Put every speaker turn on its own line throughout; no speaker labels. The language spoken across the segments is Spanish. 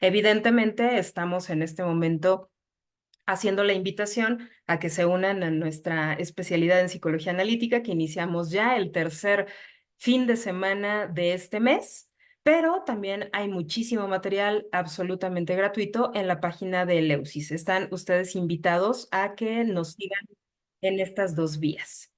Evidentemente, estamos en este momento haciendo la invitación a que se unan a nuestra especialidad en psicología analítica, que iniciamos ya el tercer fin de semana de este mes, pero también hay muchísimo material absolutamente gratuito en la página de Eleusis. Están ustedes invitados a que nos sigan en estas dos vías.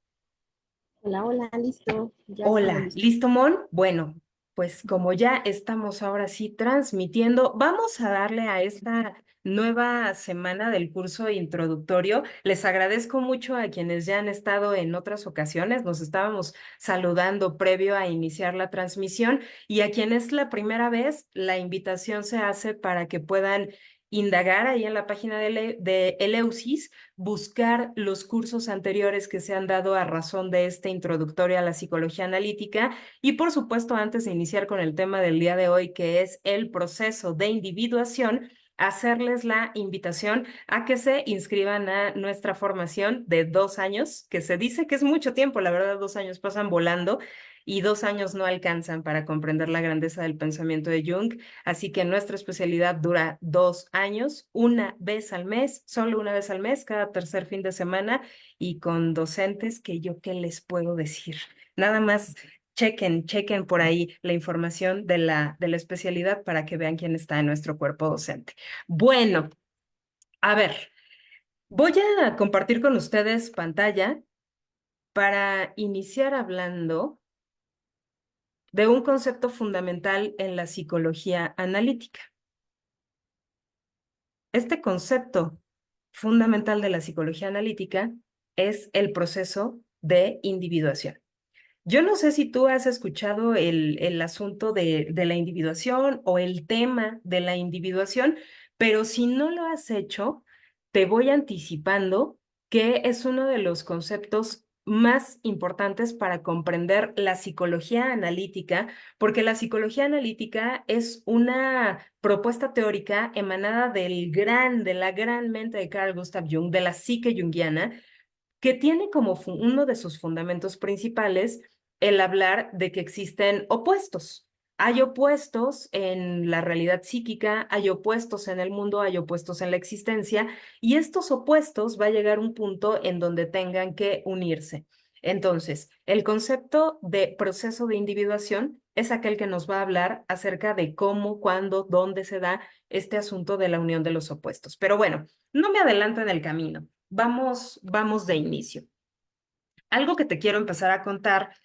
Hola, hola, listo. Ya estamos
Hola,
listos.
¿listo, Mon? Bueno, pues como ya estamos ahora sí transmitiendo, vamos a darle a esta nueva semana del curso introductorio. Les agradezco mucho a quienes ya han estado en otras ocasiones. Nos estábamos saludando previo a iniciar la transmisión y a quien es la primera vez, la invitación se hace para que puedan indagar ahí en la página de Eleusis, buscar los cursos anteriores que se han dado a razón de este introductorio a la psicología analítica y por supuesto antes de iniciar con el tema del día de hoy que es el proceso de individuación, hacerles la invitación a que se inscriban a nuestra formación de 2 años, que se dice que es mucho tiempo, la verdad 2 años pasan volando y 2 años no alcanzan para comprender la grandeza del pensamiento de Jung. Así que nuestra especialidad dura 2 años, una vez al mes, solo una vez al mes, cada tercer fin de semana y con docentes que yo qué les puedo decir. Nada más chequen por ahí la información de la especialidad para que vean quién está en nuestro cuerpo docente. Bueno, a ver, voy a compartir con ustedes pantalla para iniciar hablando de un concepto fundamental en la psicología analítica. Este concepto fundamental de la psicología analítica es el proceso de individuación. Yo no sé si tú has escuchado el asunto de la individuación o el tema de la individuación, pero si no lo has hecho, te voy anticipando que es uno de los conceptos más importantes para comprender la psicología analítica, porque la psicología analítica es una propuesta teórica emanada de la gran mente de Carl Gustav Jung, de la psique junguiana, que tiene como uno de sus fundamentos principales el hablar de que existen opuestos. Hay opuestos en la realidad psíquica, hay opuestos en el mundo, hay opuestos en la existencia, y estos opuestos va a llegar un punto en donde tengan que unirse. Entonces, el concepto de proceso de individuación es aquel que nos va a hablar acerca de cómo, cuándo, dónde se da este asunto de la unión de los opuestos. Pero bueno, no me adelanto en el camino. Vamos de inicio. Algo que te quiero empezar a contar,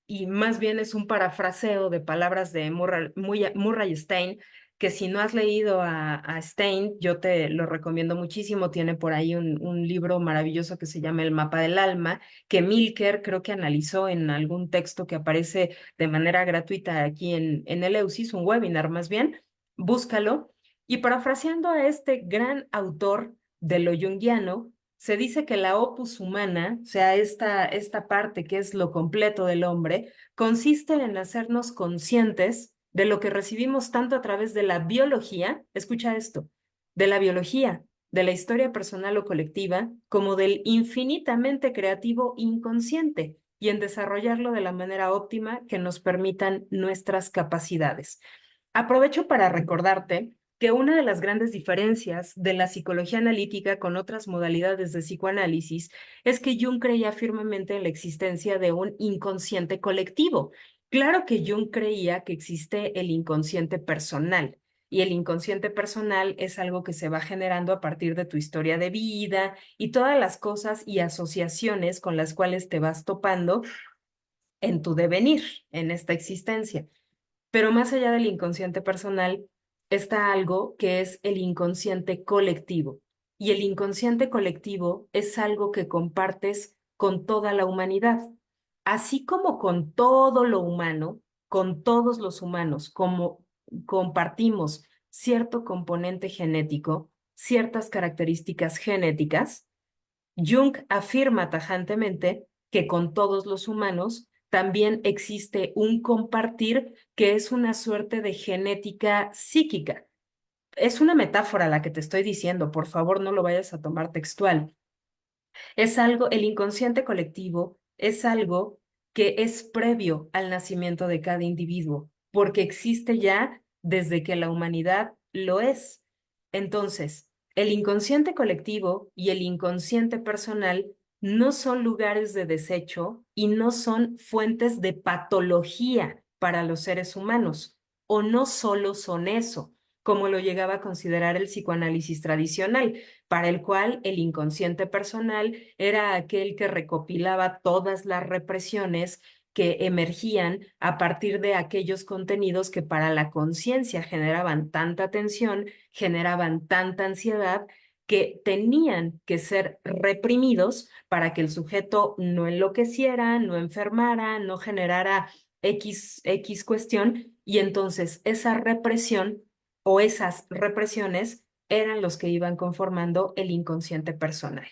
y más bien es un parafraseo de palabras de Murray Stein, que si no has leído a Stein, yo te lo recomiendo muchísimo. Tiene por ahí un libro maravilloso que se llama El mapa del alma, que Milker creo que analizó en algún texto que aparece de manera gratuita aquí en Eleusis, un webinar más bien. Búscalo. Y parafraseando a este gran autor de lo junguiano, se dice que la opus humana, o sea, esta parte que es lo completo del hombre, consiste en hacernos conscientes de lo que recibimos tanto a través de la biología, escucha esto, de la biología, de la historia personal o colectiva, como del infinitamente creativo inconsciente y en desarrollarlo de la manera óptima que nos permitan nuestras capacidades. Aprovecho para recordarte que una de las grandes diferencias de la psicología analítica con otras modalidades de psicoanálisis es que Jung creía firmemente en la existencia de un inconsciente colectivo. Claro que Jung creía que existe el inconsciente personal, y el inconsciente personal es algo que se va generando a partir de tu historia de vida y todas las cosas y asociaciones con las cuales te vas topando en tu devenir, en esta existencia. Pero más allá del inconsciente personal, está algo que es el inconsciente colectivo. Y el inconsciente colectivo es algo que compartes con toda la humanidad. Así como con todo lo humano, con todos los humanos, como compartimos cierto componente genético, ciertas características genéticas, Jung afirma tajantemente que con todos los humanos también existe un compartir que es una suerte de genética psíquica. Es una metáfora la que te estoy diciendo, por favor no lo vayas a tomar textual. Es algo, el inconsciente colectivo es algo que es previo al nacimiento de cada individuo, porque existe ya desde que la humanidad lo es. Entonces, el inconsciente colectivo y el inconsciente personal no son lugares de desecho y no son fuentes de patología para los seres humanos, o no solo son eso, como lo llegaba a considerar el psicoanálisis tradicional, para el cual el inconsciente personal era aquel que recopilaba todas las represiones que emergían a partir de aquellos contenidos que para la conciencia generaban tanta tensión, generaban tanta ansiedad, que tenían que ser reprimidos para que el sujeto no enloqueciera, no enfermara, no generara X cuestión, y entonces esa represión o esas represiones eran los que iban conformando el inconsciente personal.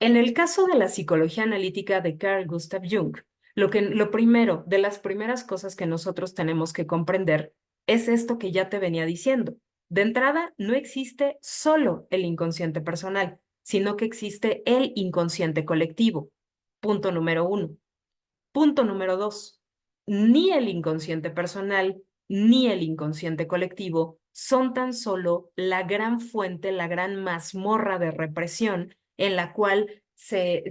En el caso de la psicología analítica de Carl Gustav Jung, lo primero, de las primeras cosas que nosotros tenemos que comprender es esto que ya te venía diciendo. De entrada, no existe solo el inconsciente personal, sino que existe el inconsciente colectivo. Punto número uno. Punto número dos, ni el inconsciente personal ni el inconsciente colectivo son tan solo la gran fuente, la gran mazmorra de represión en la cual se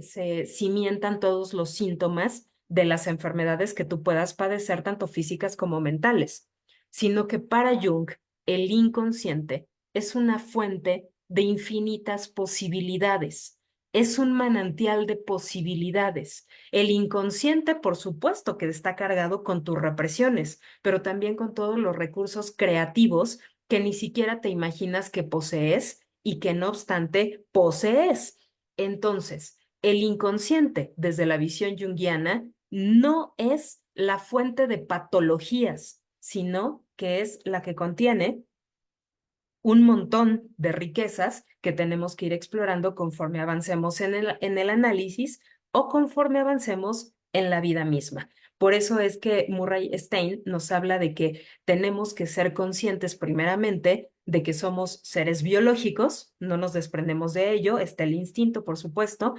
cimientan todos los síntomas de las enfermedades que tú puedas padecer, tanto físicas como mentales, sino que para Jung el inconsciente es una fuente de infinitas posibilidades, es un manantial de posibilidades. El inconsciente, por supuesto, que está cargado con tus represiones, pero también con todos los recursos creativos que ni siquiera te imaginas que posees y que no obstante posees. Entonces, el inconsciente, desde la visión junguiana, no es la fuente de patologías, sino que es la que contiene un montón de riquezas que tenemos que ir explorando conforme avancemos en el análisis o conforme avancemos en la vida misma. Por eso es que Murray Stein nos habla de que tenemos que ser conscientes primeramente de que somos seres biológicos, no nos desprendemos de ello, está el instinto, por supuesto.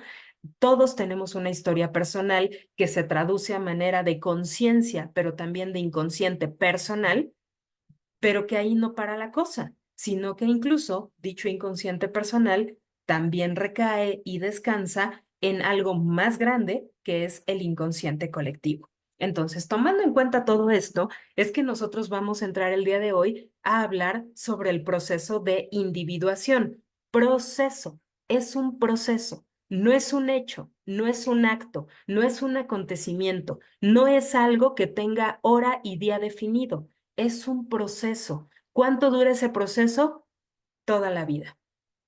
Todos tenemos una historia personal que se traduce a manera de conciencia, pero también de inconsciente personal, pero que ahí no para la cosa, sino que incluso dicho inconsciente personal también recae y descansa en algo más grande que es el inconsciente colectivo. Entonces, tomando en cuenta todo esto, es que nosotros vamos a entrar el día de hoy a hablar sobre el proceso de individuación. Proceso, es un proceso, no es un hecho, no es un acto, no es un acontecimiento, no es algo que tenga hora y día definido, es un proceso. ¿Cuánto dura ese proceso? Toda la vida.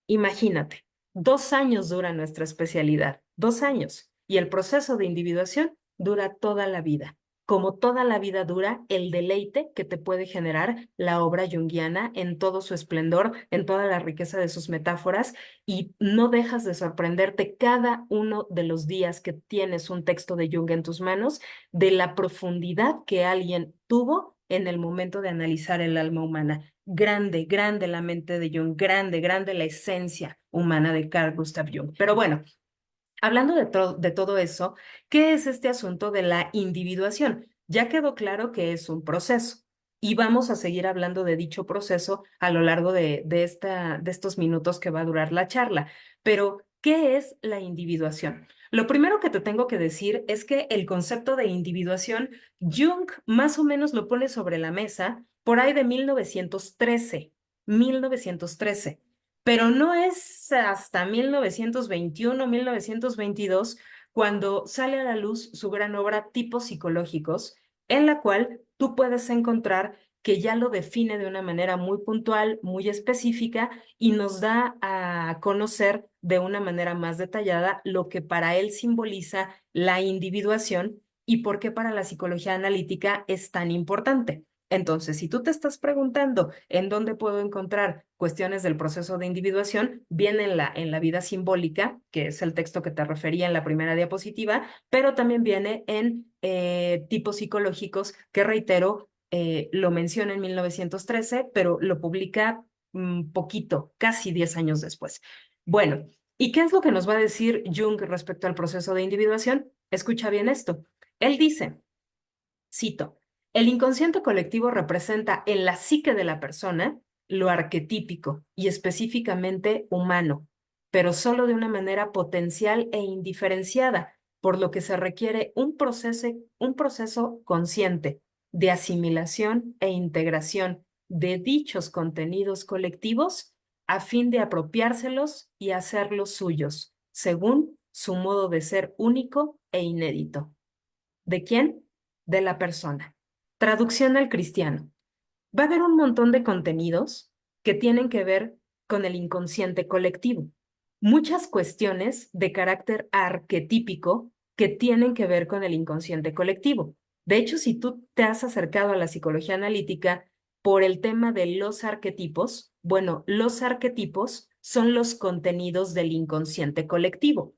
Imagínate, 2 años dura nuestra especialidad, 2 años. Y el proceso de individuación dura toda la vida. Como toda la vida dura el deleite que te puede generar la obra junguiana en todo su esplendor, en toda la riqueza de sus metáforas, y no dejas de sorprenderte cada uno de los días que tienes un texto de Jung en tus manos, de la profundidad que alguien tuvo en el momento de analizar el alma humana. Grande, grande la mente de Jung, grande, grande la esencia humana de Carl Gustav Jung. Pero bueno, hablando de todo eso, ¿qué es este asunto de la individuación? Ya quedó claro que es un proceso y vamos a seguir hablando de dicho proceso a lo largo de estos minutos que va a durar la charla. Pero, ¿qué es la individuación? Lo primero que te tengo que decir es que el concepto de individuación, Jung más o menos lo pone sobre la mesa por ahí de 1913, pero no es hasta 1921, 1922, cuando sale a la luz su gran obra Tipos psicológicos, en la cual tú puedes encontrar que ya lo define de una manera muy puntual, muy específica, y nos da a conocer de una manera más detallada lo que para él simboliza la individuación y por qué para la psicología analítica es tan importante. Entonces, si tú te estás preguntando en dónde puedo encontrar cuestiones del proceso de individuación, viene en la vida simbólica, que es el texto que te refería en la primera diapositiva, pero también viene en tipos psicológicos, que reitero, lo menciona en 1913, pero lo publica poquito, casi 10 años después. Bueno, ¿y qué es lo que nos va a decir Jung respecto al proceso de individuación? Escucha bien esto. Él dice, cito, El inconsciente colectivo representa en la psique de la persona lo arquetípico y específicamente humano, pero solo de una manera potencial e indiferenciada, por lo que se requiere un proceso consciente de asimilación e integración de dichos contenidos colectivos a fin de apropiárselos y hacerlos suyos, según su modo de ser único e inédito. ¿De quién? De la persona. Traducción al cristiano. Va a haber un montón de contenidos que tienen que ver con el inconsciente colectivo. Muchas cuestiones de carácter arquetípico que tienen que ver con el inconsciente colectivo. De hecho, si tú te has acercado a la psicología analítica por el tema de los arquetipos, bueno, los arquetipos son los contenidos del inconsciente colectivo.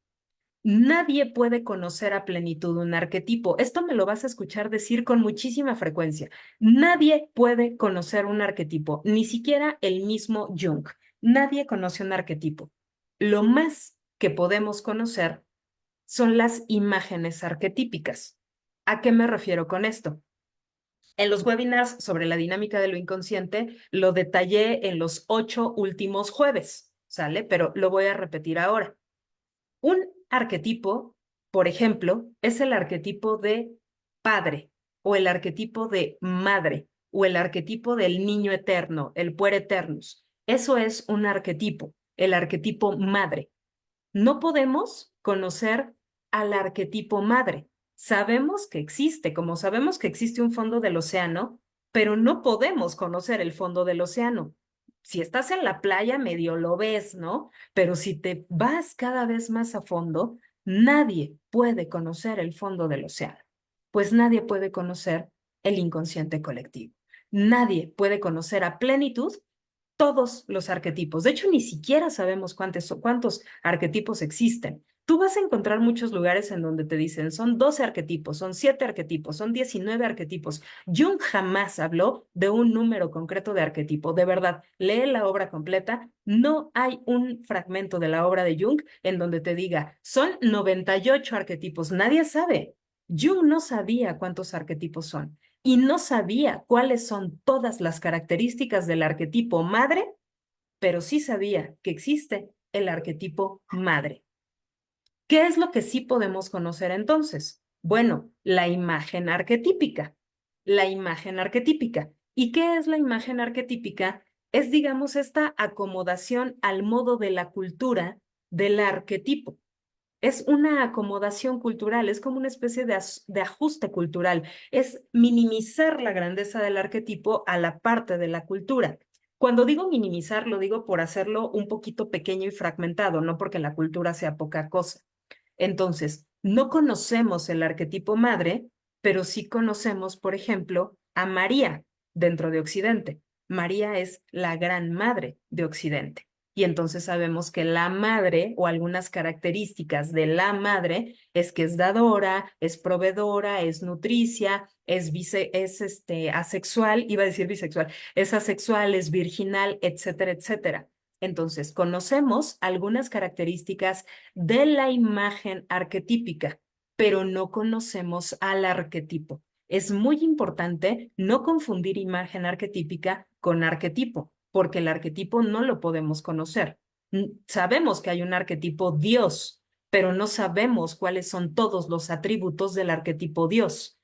Nadie puede conocer a plenitud un arquetipo. Esto me lo vas a escuchar decir con muchísima frecuencia. Nadie puede conocer un arquetipo, ni siquiera el mismo Jung. Nadie conoce un arquetipo. Lo más que podemos conocer son las imágenes arquetípicas. ¿A qué me refiero con esto? En los webinars sobre la dinámica de lo inconsciente lo detallé en los 8 últimos jueves, ¿sale? Pero lo voy a repetir ahora. Un arquetipo, por ejemplo, es el arquetipo de padre o el arquetipo de madre o el arquetipo del niño eterno, el puer eternus. Eso es un arquetipo, el arquetipo madre. No podemos conocer al arquetipo madre. Sabemos que existe, como sabemos que existe un fondo del océano, pero no podemos conocer el fondo del océano. Si estás en la playa, medio lo ves, ¿no? Pero si te vas cada vez más a fondo, nadie puede conocer el fondo del océano, pues nadie puede conocer el inconsciente colectivo. Nadie puede conocer a plenitud todos los arquetipos. De hecho, ni siquiera sabemos cuántos arquetipos existen. Tú vas a encontrar muchos lugares en donde te dicen, son 12 arquetipos, son 7 arquetipos, son 19 arquetipos. Jung jamás habló de un número concreto de arquetipo. De verdad, lee la obra completa. No hay un fragmento de la obra de Jung en donde te diga, son 98 arquetipos. Nadie sabe. Jung no sabía cuántos arquetipos son y no sabía cuáles son todas las características del arquetipo madre, pero sí sabía que existe el arquetipo madre. ¿Qué es lo que sí podemos conocer entonces? Bueno, la imagen arquetípica. La imagen arquetípica. ¿Y qué es la imagen arquetípica? Es, digamos, esta acomodación al modo de la cultura del arquetipo. Es una acomodación cultural, es como una especie de ajuste cultural, es minimizar la grandeza del arquetipo a la parte de la cultura. Cuando digo minimizar, lo digo por hacerlo un poquito pequeño y fragmentado, no porque la cultura sea poca cosa. Entonces, no conocemos el arquetipo madre, pero sí conocemos, por ejemplo, a María dentro de Occidente. María es la gran madre de Occidente. Y entonces sabemos que la madre o algunas características de la madre es que es dadora, es proveedora, es nutricia, asexual, iba a decir bisexual, es asexual, es virginal, etcétera, etcétera. Entonces, conocemos algunas características de la imagen arquetípica, pero no conocemos al arquetipo. Es muy importante no confundir imagen arquetípica con arquetipo, porque el arquetipo no lo podemos conocer. Sabemos que hay un arquetipo Dios, pero no sabemos cuáles son todos los atributos del arquetipo Dios.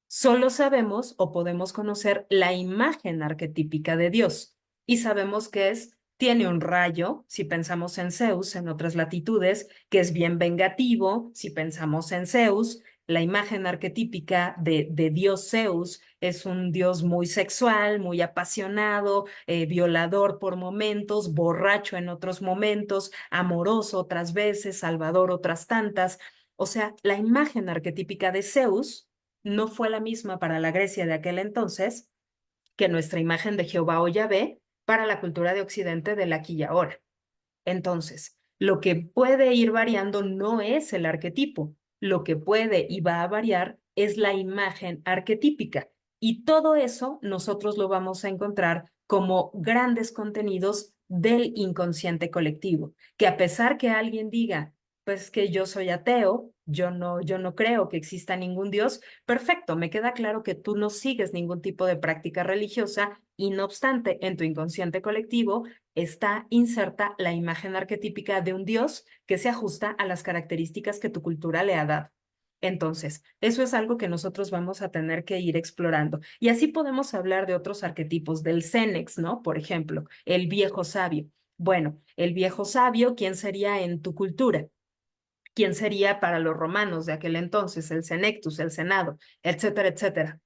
Solo sabemos o podemos conocer la imagen arquetípica de Dios y sabemos que tiene un rayo, si pensamos en Zeus en otras latitudes, que es bien vengativo, si pensamos en Zeus, la imagen arquetípica de Dios Zeus es un Dios muy sexual, muy apasionado, violador por momentos, borracho en otros momentos, amoroso otras veces, salvador otras tantas. O sea, la imagen arquetípica de Zeus no fue la misma para la Grecia de aquel entonces que nuestra imagen de Jehová o Yahvé para la cultura de Occidente del aquí y ahora. Entonces, lo que puede ir variando no es el arquetipo, lo que puede y va a variar es la imagen arquetípica. Y todo eso nosotros lo vamos a encontrar como grandes contenidos del inconsciente colectivo, que a pesar que alguien diga, pues que yo soy ateo, yo no creo que exista ningún Dios. Perfecto, me queda claro que tú no sigues ningún tipo de práctica religiosa y no obstante, en tu inconsciente colectivo está inserta la imagen arquetípica de un Dios que se ajusta a las características que tu cultura le ha dado. Entonces, eso es algo que nosotros vamos a tener que ir explorando. Y así podemos hablar de otros arquetipos, del Cenex, ¿no? Por ejemplo, el viejo sabio. Bueno, el viejo sabio, ¿quién sería en tu cultura? ¿Quién sería para los romanos de aquel entonces? El Senectus, el Senado, etcétera, etcétera.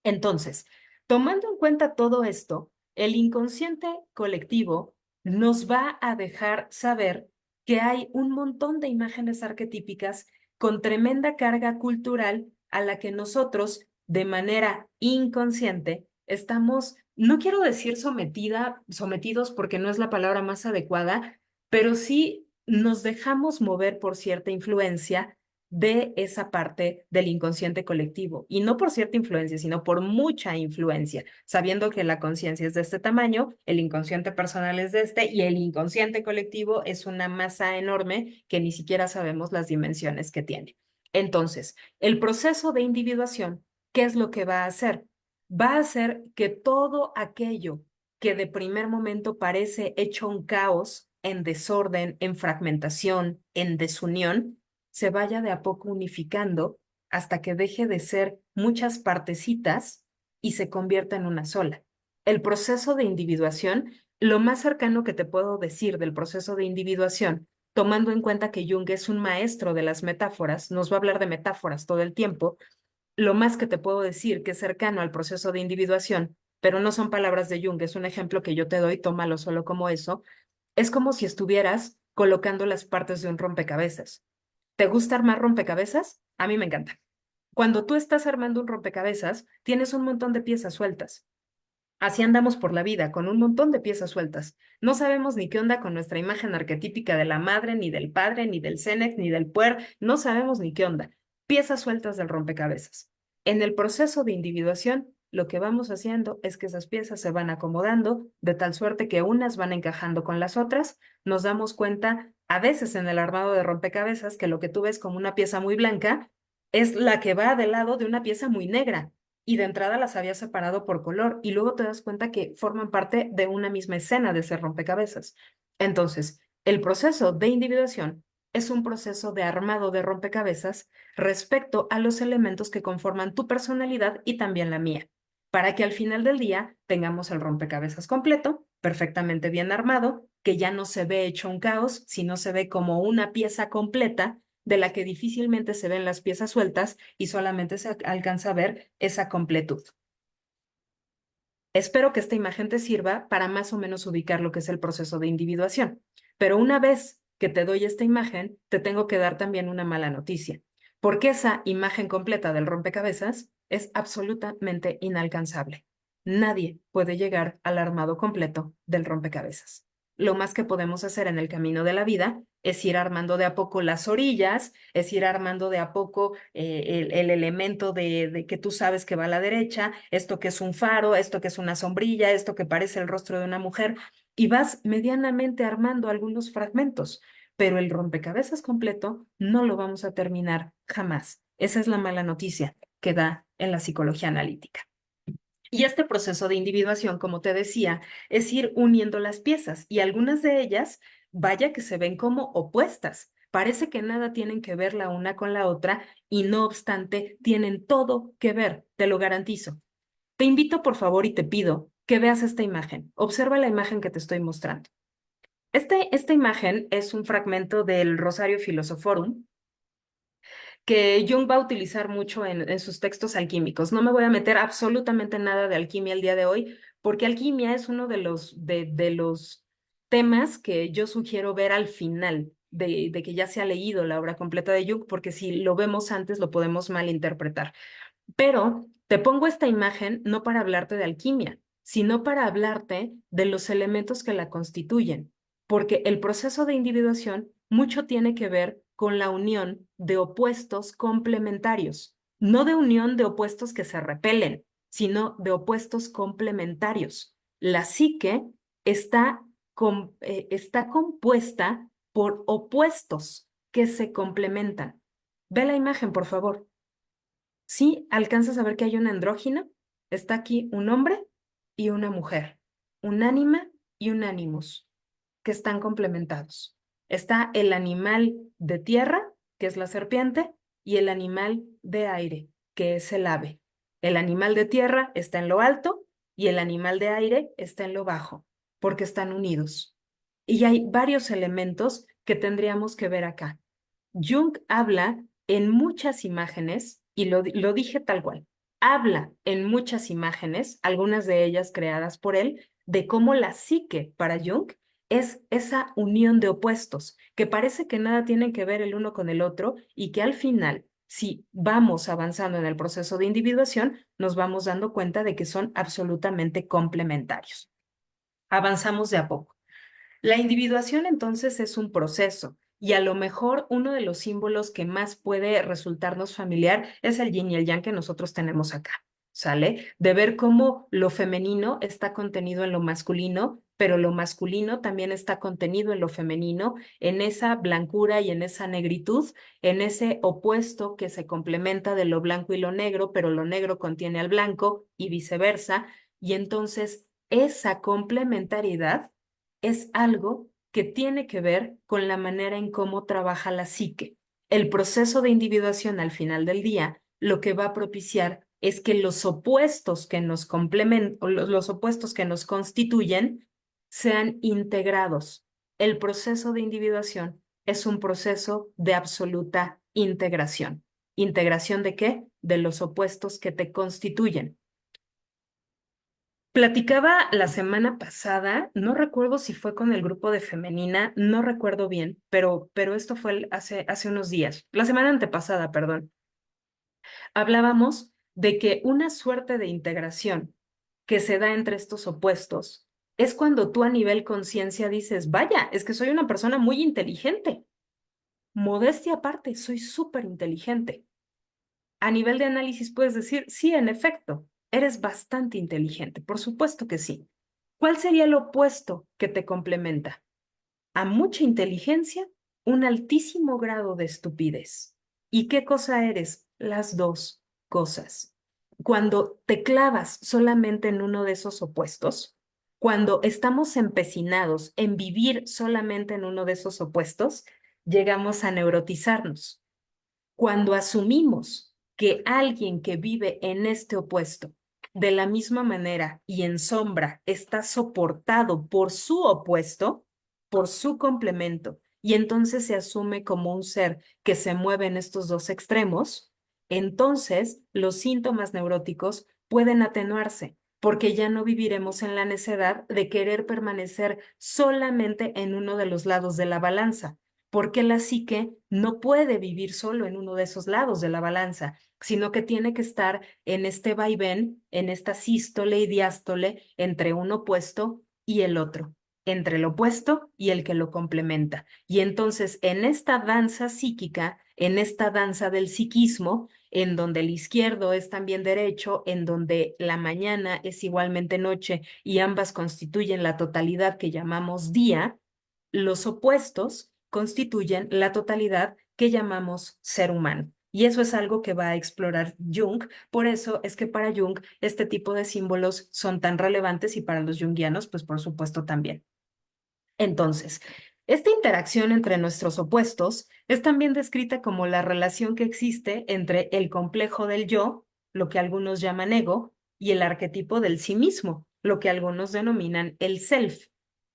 Entonces, tomando en cuenta todo esto, el inconsciente colectivo nos va a dejar saber que hay un montón de imágenes arquetípicas con tremenda carga cultural a la que nosotros, de manera inconsciente, estamos, no quiero decir sometidos porque no es la palabra más adecuada, pero sí nos dejamos mover por cierta influencia de esa parte del inconsciente colectivo. Y no por cierta influencia, sino por mucha influencia, sabiendo que la conciencia es de este tamaño, el inconsciente personal es de este y el inconsciente colectivo es una masa enorme que ni siquiera sabemos las dimensiones que tiene. Entonces, el proceso de individuación, ¿qué es lo que va a hacer? Va a hacer que todo aquello que de primer momento parece hecho un caos, en desorden, en fragmentación, en desunión, se vaya de a poco unificando hasta que deje de ser muchas partecitas y se convierta en una sola. El proceso de individuación, lo más cercano que te puedo decir del proceso de individuación, tomando en cuenta que Jung es un maestro de las metáforas, nos va a hablar de metáforas todo el tiempo, lo más que te puedo decir que es cercano al proceso de individuación, pero no son palabras de Jung, es un ejemplo que yo te doy, tómalo solo como eso, es como si estuvieras colocando las partes de un rompecabezas. ¿Te gusta armar rompecabezas? A mí me encanta. Cuando tú estás armando un rompecabezas, tienes un montón de piezas sueltas. Así andamos por la vida, con un montón de piezas sueltas. No sabemos ni qué onda con nuestra imagen arquetípica de la madre, ni del padre, ni del cenex, ni del puer. No sabemos ni qué onda. Piezas sueltas del rompecabezas. En el proceso de individuación, lo que vamos haciendo es que esas piezas se van acomodando de tal suerte que unas van encajando con las otras. Nos damos cuenta a veces en el armado de rompecabezas que lo que tú ves como una pieza muy blanca es la que va del lado de una pieza muy negra y de entrada las había separado por color y luego te das cuenta que forman parte de una misma escena de ese rompecabezas. Entonces, el proceso de individuación es un proceso de armado de rompecabezas respecto a los elementos que conforman tu personalidad y también la mía, para que al final del día tengamos el rompecabezas completo, perfectamente bien armado, que ya no se ve hecho un caos, sino se ve como una pieza completa de la que difícilmente se ven las piezas sueltas y solamente se alcanza a ver esa completud. Espero que esta imagen te sirva para más o menos ubicar lo que es el proceso de individuación. Pero una vez que te doy esta imagen, te tengo que dar también una mala noticia, porque esa imagen completa del rompecabezas es absolutamente inalcanzable. Nadie puede llegar al armado completo del rompecabezas. Lo más que podemos hacer en el camino de la vida es ir armando de a poco las orillas, es ir armando de a poco el elemento de que tú sabes que va a la derecha, esto que es un faro, esto que es una sombrilla, esto que parece el rostro de una mujer, y vas medianamente armando algunos fragmentos, pero el rompecabezas completo no lo vamos a terminar jamás. Esa es la mala noticia que da en la psicología analítica. Y este proceso de individuación, como te decía, es ir uniendo las piezas y algunas de ellas, vaya que se ven como opuestas. Parece que nada tienen que ver la una con la otra y no obstante tienen todo que ver, te lo garantizo. Te invito por favor y te pido que veas esta imagen. Observa la imagen que te estoy mostrando. Esta imagen es un fragmento del Rosario Philosophorum que Jung va a utilizar mucho en sus textos alquímicos. No me voy a meter absolutamente nada de alquimia el día de hoy, porque alquimia es uno de los temas que yo sugiero ver al final de que ya se ha leído la obra completa de Jung, porque si lo vemos antes lo podemos malinterpretar. Pero te pongo esta imagen no para hablarte de alquimia, sino para hablarte de los elementos que la constituyen, porque el proceso de individuación mucho tiene que ver con la unión de opuestos complementarios, no de unión de opuestos que se repelen, sino de opuestos complementarios. La psique está compuesta por opuestos que se complementan. Ve la imagen, por favor. ¿Sí alcanzas a ver que hay una andrógina? Está aquí un hombre y una mujer, un ánima y un ánimus, que están complementados. Está el animal de tierra, que es la serpiente, y el animal de aire, que es el ave. El animal de tierra está en lo alto y el animal de aire está en lo bajo, porque están unidos. Y hay varios elementos que tendríamos que ver acá. Jung habla en muchas imágenes, y lo dije tal cual, habla en muchas imágenes, algunas de ellas creadas por él, de cómo la psique para Jung es esa unión de opuestos, que parece que nada tienen que ver el uno con el otro y que al final, si vamos avanzando en el proceso de individuación, nos vamos dando cuenta de que son absolutamente complementarios. Avanzamos de a poco. La individuación entonces es un proceso y a lo mejor uno de los símbolos que más puede resultarnos familiar es el yin y el yang que nosotros tenemos acá, ¿sale? De ver cómo lo femenino está contenido en lo masculino, pero lo masculino también está contenido en lo femenino, en esa blancura y en esa negritud, en ese opuesto que se complementa de lo blanco y lo negro, pero lo negro contiene al blanco y viceversa, y entonces esa complementariedad es algo que tiene que ver con la manera en cómo trabaja la psique. El proceso de individuación al final del día lo que va a propiciar es que los opuestos que nos complementan, los opuestos que nos constituyen, sean integrados. El proceso de individuación es un proceso de absoluta integración. ¿Integración de qué? De los opuestos que te constituyen. Platicaba la semana pasada, no recuerdo si fue con el grupo de femenina, no recuerdo bien, pero esto fue hace unos días, la semana antepasada, perdón. Hablábamos de que una suerte de integración que se da entre estos opuestos es cuando tú a nivel conciencia dices, vaya, es que soy una persona muy inteligente. Modestia aparte, soy súper inteligente. A nivel de análisis puedes decir, sí, en efecto, eres bastante inteligente, por supuesto que sí. ¿Cuál sería el opuesto que te complementa? A mucha inteligencia, un altísimo grado de estupidez. ¿Y qué cosa eres? Las dos cosas. Cuando te clavas solamente en uno de esos opuestos, cuando estamos empecinados en vivir solamente en uno de esos opuestos, llegamos a neurotizarnos. Cuando asumimos que alguien que vive en este opuesto, de la misma manera y en sombra, está soportado por su opuesto, por su complemento, y entonces se asume como un ser que se mueve en estos dos extremos, entonces los síntomas neuróticos pueden atenuarse, porque ya no viviremos en la necedad de querer permanecer solamente en uno de los lados de la balanza, porque la psique no puede vivir solo en uno de esos lados de la balanza, sino que tiene que estar en este vaivén, en esta sístole y diástole entre un opuesto y el otro, entre el opuesto y el que lo complementa. Y entonces en esta danza psíquica, en esta danza del psiquismo, en donde el izquierdo es también derecho, en donde la mañana es igualmente noche y ambas constituyen la totalidad que llamamos día, los opuestos constituyen la totalidad que llamamos ser humano. Y eso es algo que va a explorar Jung. Por eso es que para Jung este tipo de símbolos son tan relevantes y para los junguianos, pues por supuesto también. Entonces, esta interacción entre nuestros opuestos es también descrita como la relación que existe entre el complejo del yo, lo que algunos llaman ego, y el arquetipo del sí mismo, lo que algunos denominan el self.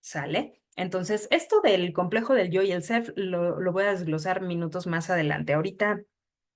¿Sale? Entonces, esto del complejo del yo y el self lo voy a desglosar minutos más adelante. Ahorita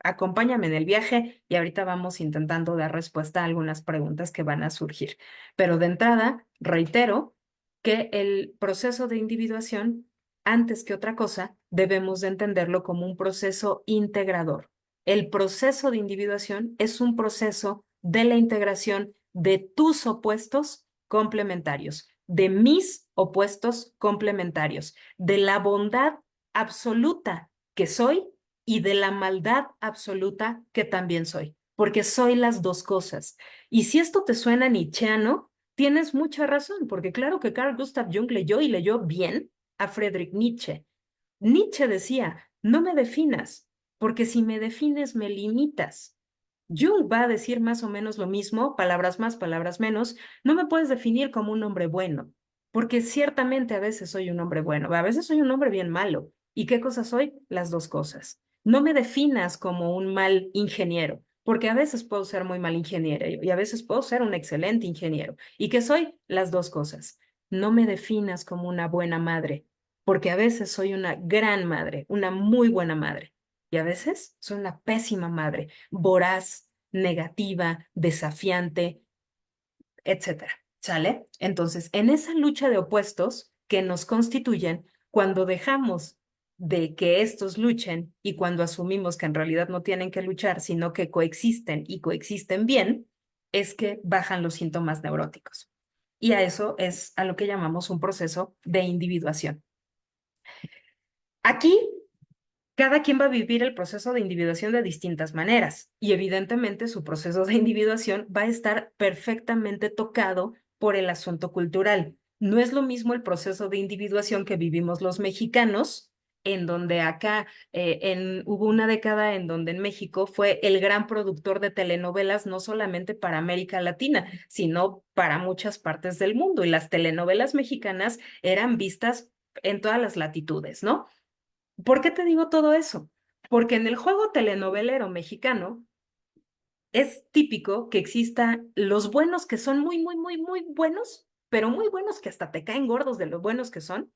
acompáñame en el viaje y ahorita vamos intentando dar respuesta a algunas preguntas que van a surgir. Pero de entrada, reitero que el proceso de individuación, antes que otra cosa, debemos de entenderlo como un proceso integrador. El proceso de individuación es un proceso de la integración de tus opuestos complementarios, de mis opuestos complementarios, de la bondad absoluta que soy y de la maldad absoluta que también soy, porque soy las dos cosas. Y si esto te suena nietzscheano, tienes mucha razón, porque claro que Carl Gustav Jung leyó y leyó bien a Friedrich Nietzsche, Nietzsche decía, no me definas, porque si me defines me limitas. Jung va a decir más o menos lo mismo, palabras más, palabras menos. No me puedes definir como un hombre bueno, porque ciertamente a veces soy un hombre bueno, a veces soy un hombre bien malo. ¿Y qué cosa soy? Las dos cosas. No me definas como un mal ingeniero, porque a veces puedo ser muy mal ingeniero y a veces puedo ser un excelente ingeniero. ¿Y qué soy? Las dos cosas. No me definas como una buena madre, porque a veces soy una gran madre, una muy buena madre. Y a veces soy una pésima madre, voraz, negativa, desafiante, etcétera. ¿Sale? Entonces, en esa lucha de opuestos que nos constituyen, cuando dejamos de que estos luchen y cuando asumimos que en realidad no tienen que luchar, sino que coexisten y coexisten bien, es que bajan los síntomas neuróticos. Y a eso es a lo que llamamos un proceso de individuación. Aquí cada quien va a vivir el proceso de individuación de distintas maneras y evidentemente su proceso de individuación va a estar perfectamente tocado por el asunto cultural. No es lo mismo el proceso de individuación que vivimos los mexicanos, en donde acá hubo una década en donde en México fue el gran productor de telenovelas, no solamente para América Latina, sino para muchas partes del mundo. Y las telenovelas mexicanas eran vistas en todas las latitudes, ¿no? ¿Por qué te digo todo eso? Porque en el juego telenovelero mexicano es típico que existan los buenos que son muy, muy, muy, muy buenos, pero muy buenos que hasta te caen gordos de lo buenos que son,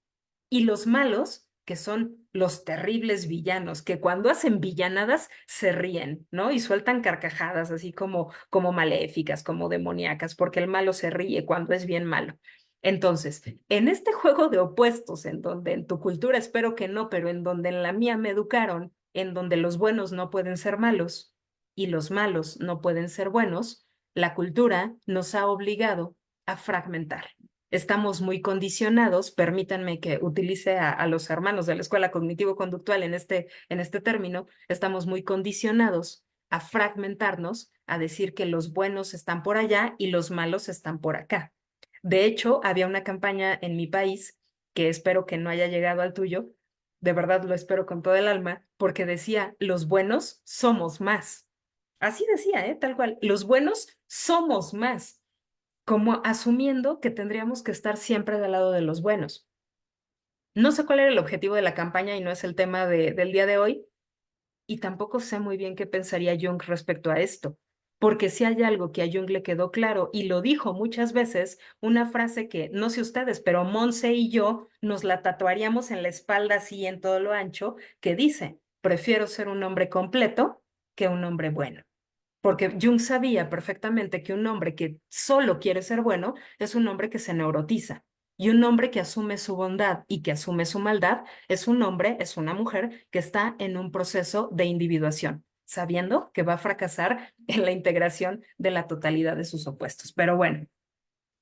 y los malos que son los terribles villanos, que cuando hacen villanadas se ríen, ¿no? Y sueltan carcajadas así como maléficas, como demoníacas, porque el malo se ríe cuando es bien malo. Entonces, en este juego de opuestos, en donde en tu cultura espero que no, pero en donde en la mía me educaron, en donde los buenos no pueden ser malos y los malos no pueden ser buenos, la cultura nos ha obligado a fragmentar. Estamos muy condicionados, permítanme que utilice a los hermanos de la escuela cognitivo-conductual en este término, estamos muy condicionados a fragmentarnos, a decir que los buenos están por allá y los malos están por acá. De hecho, había una campaña en mi país que espero que no haya llegado al tuyo, de verdad lo espero con todo el alma, porque decía, los buenos somos más. Así decía, ¿eh? Tal cual, los buenos somos más, como asumiendo que tendríamos que estar siempre del lado de los buenos. No sé cuál era el objetivo de la campaña y no es el tema del día de hoy, y tampoco sé muy bien qué pensaría Jung respecto a esto, porque si hay algo que a Jung le quedó claro y lo dijo muchas veces, una frase que no sé ustedes, pero Monse y yo nos la tatuaríamos en la espalda así en todo lo ancho, que dice, prefiero ser un hombre completo que un hombre bueno. Porque Jung sabía perfectamente que un hombre que solo quiere ser bueno es un hombre que se neurotiza. Y un hombre que asume su bondad y que asume su maldad es un hombre, es una mujer que está en un proceso de individuación, sabiendo que va a fracasar en la integración de la totalidad de sus opuestos. Pero bueno,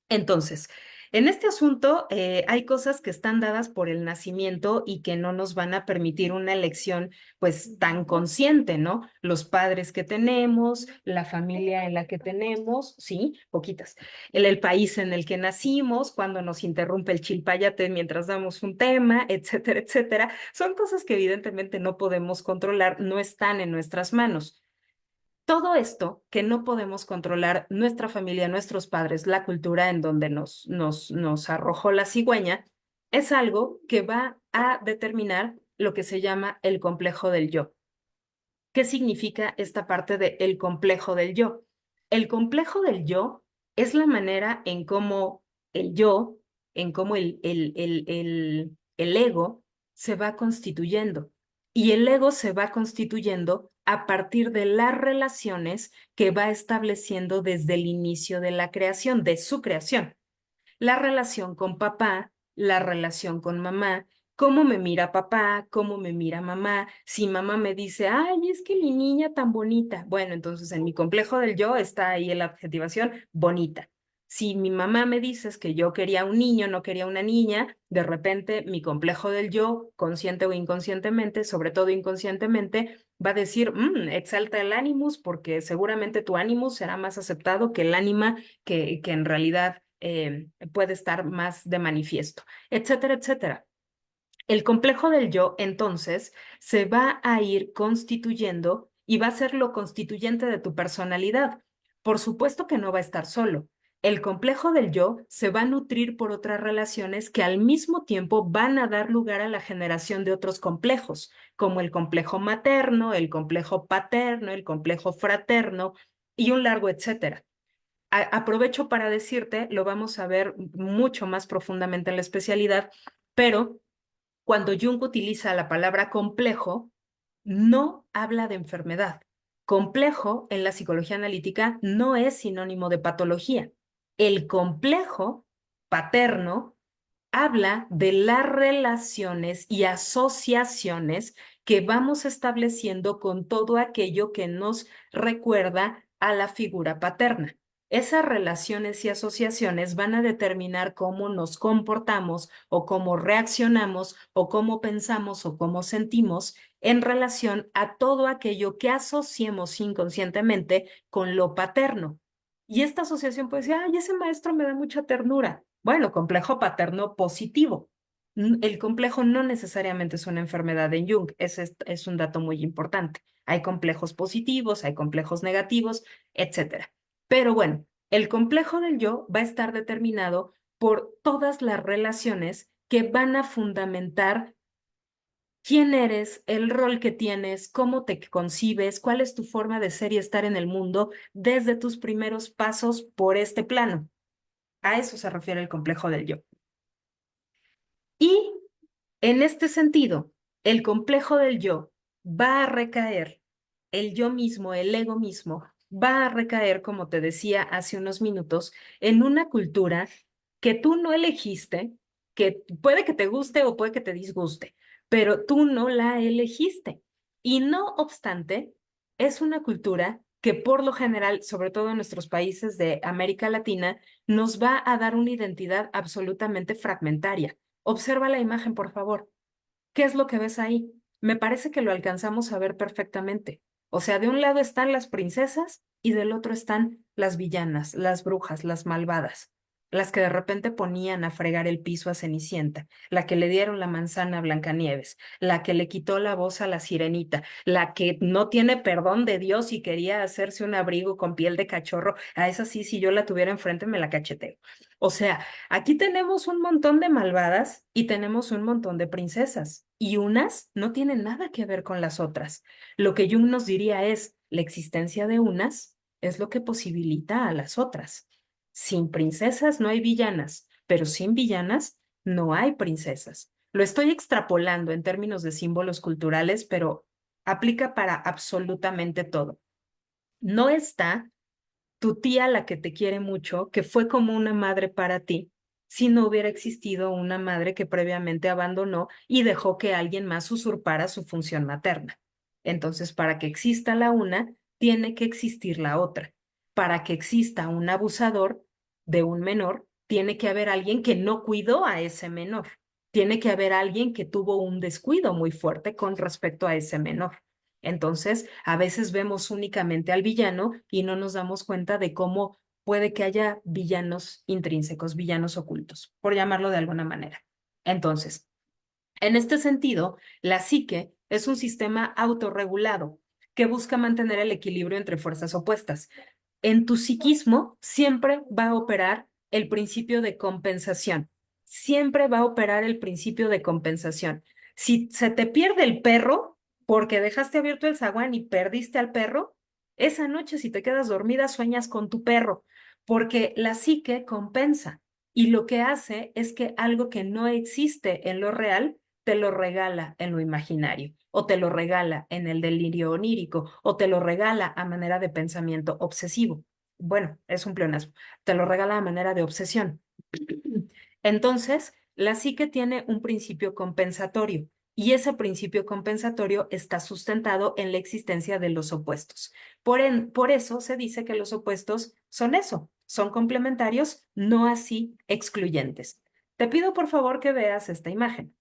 entonces, en este asunto hay cosas que están dadas por el nacimiento y que no nos van a permitir una elección pues tan consciente, ¿no? Los padres que tenemos, la familia en la que tenemos, sí, poquitas, el país en el que nacimos, cuando nos interrumpe el chilpayate mientras damos un tema, etcétera, etcétera. Son cosas que evidentemente no podemos controlar, no están en nuestras manos. Todo esto que no podemos controlar, nuestra familia, nuestros padres, la cultura en donde nos arrojó la cigüeña, es algo que va a determinar lo que se llama el complejo del yo. ¿Qué significa esta parte de el complejo del yo? El complejo del yo es la manera en cómo el yo, en cómo el ego se va constituyendo. Y el ego se va constituyendo a partir de las relaciones que va estableciendo desde el inicio de la creación, de su creación. La relación con papá, la relación con mamá, cómo me mira papá, cómo me mira mamá. Si mamá me dice, ay, es que mi niña tan bonita. Bueno, entonces en mi complejo del yo está ahí la adjetivación bonita. Si mi mamá me dice que yo quería un niño, no quería una niña, de repente mi complejo del yo, consciente o inconscientemente, sobre todo inconscientemente, va a decir, exalta el ánimos porque seguramente tu ánimo será más aceptado que el ánima que en realidad puede estar más de manifiesto, etcétera, etcétera. El complejo del yo, entonces, se va a ir constituyendo y va a ser lo constituyente de tu personalidad. Por supuesto que no va a estar solo. El complejo del yo se va a nutrir por otras relaciones que al mismo tiempo van a dar lugar a la generación de otros complejos, como el complejo materno, el complejo paterno, el complejo fraterno y un largo etcétera. Aprovecho para decirte, lo vamos a ver mucho más profundamente en la especialidad, pero cuando Jung utiliza la palabra complejo, no habla de enfermedad. Complejo en la psicología analítica no es sinónimo de patología. El complejo paterno habla de las relaciones y asociaciones que vamos estableciendo con todo aquello que nos recuerda a la figura paterna. Esas relaciones y asociaciones van a determinar cómo nos comportamos o cómo reaccionamos o cómo pensamos o cómo sentimos en relación a todo aquello que asociemos inconscientemente con lo paterno. Y esta asociación puede decir, ay, ese maestro me da mucha ternura. Bueno, complejo paterno positivo. El complejo no necesariamente es una enfermedad en Jung, ese es un dato muy importante. Hay complejos positivos, hay complejos negativos, etcétera. Pero bueno, el complejo del yo va a estar determinado por todas las relaciones que van a fundamentar quién eres, el rol que tienes, cómo te concibes, cuál es tu forma de ser y estar en el mundo desde tus primeros pasos por este plano. A eso se refiere el complejo del yo. Y en este sentido, el complejo del yo va a recaer, el yo mismo, el ego mismo, va a recaer, como te decía hace unos minutos, en una cultura que tú no elegiste, que puede que te guste o puede que te disguste, pero tú no la elegiste. Y no obstante, es una cultura que por lo general, sobre todo en nuestros países de América Latina, nos va a dar una identidad absolutamente fragmentaria. Observa la imagen, por favor. ¿Qué es lo que ves ahí? Me parece que lo alcanzamos a ver perfectamente. O sea, de un lado están las princesas y del otro están las villanas, las brujas, las malvadas, las que de repente ponían a fregar el piso a Cenicienta, la que le dieron la manzana a Blancanieves, la que le quitó la voz a la Sirenita, la que no tiene perdón de Dios y quería hacerse un abrigo con piel de cachorro. A esa sí, si yo la tuviera enfrente, me la cacheteo. O sea, aquí tenemos un montón de malvadas y tenemos un montón de princesas, y unas no tienen nada que ver con las otras. Lo que Jung nos diría es, la existencia de unas es lo que posibilita a las otras. Sin princesas no hay villanas, pero sin villanas no hay princesas. Lo estoy extrapolando en términos de símbolos culturales, pero aplica para absolutamente todo. No está tu tía, la que te quiere mucho, que fue como una madre para ti, si no hubiera existido una madre que previamente abandonó y dejó que alguien más usurpara su función materna. Entonces, para que exista la una, tiene que existir la otra. Para que exista un abusador de un menor, tiene que haber alguien que no cuidó a ese menor. Tiene que haber alguien que tuvo un descuido muy fuerte con respecto a ese menor. Entonces, a veces vemos únicamente al villano y no nos damos cuenta de cómo puede que haya villanos intrínsecos, villanos ocultos, por llamarlo de alguna manera. Entonces, en este sentido, la psique es un sistema autorregulado que busca mantener el equilibrio entre fuerzas opuestas. En tu psiquismo siempre va a operar el principio de compensación. Siempre va a operar el principio de compensación. Si se te pierde el perro porque dejaste abierto el zaguán y perdiste al perro, esa noche si te quedas dormida sueñas con tu perro, porque la psique compensa y lo que hace es que algo que no existe en lo real te lo regala en lo imaginario, o te lo regala en el delirio onírico, o te lo regala a manera de pensamiento obsesivo. Bueno, es un pleonasmo. Te lo regala a manera de obsesión. Entonces, la psique tiene un principio compensatorio y ese principio compensatorio está sustentado en la existencia de los opuestos. Por eso se dice que los opuestos son eso, son complementarios, no así excluyentes. Te pido por favor que veas esta imagen.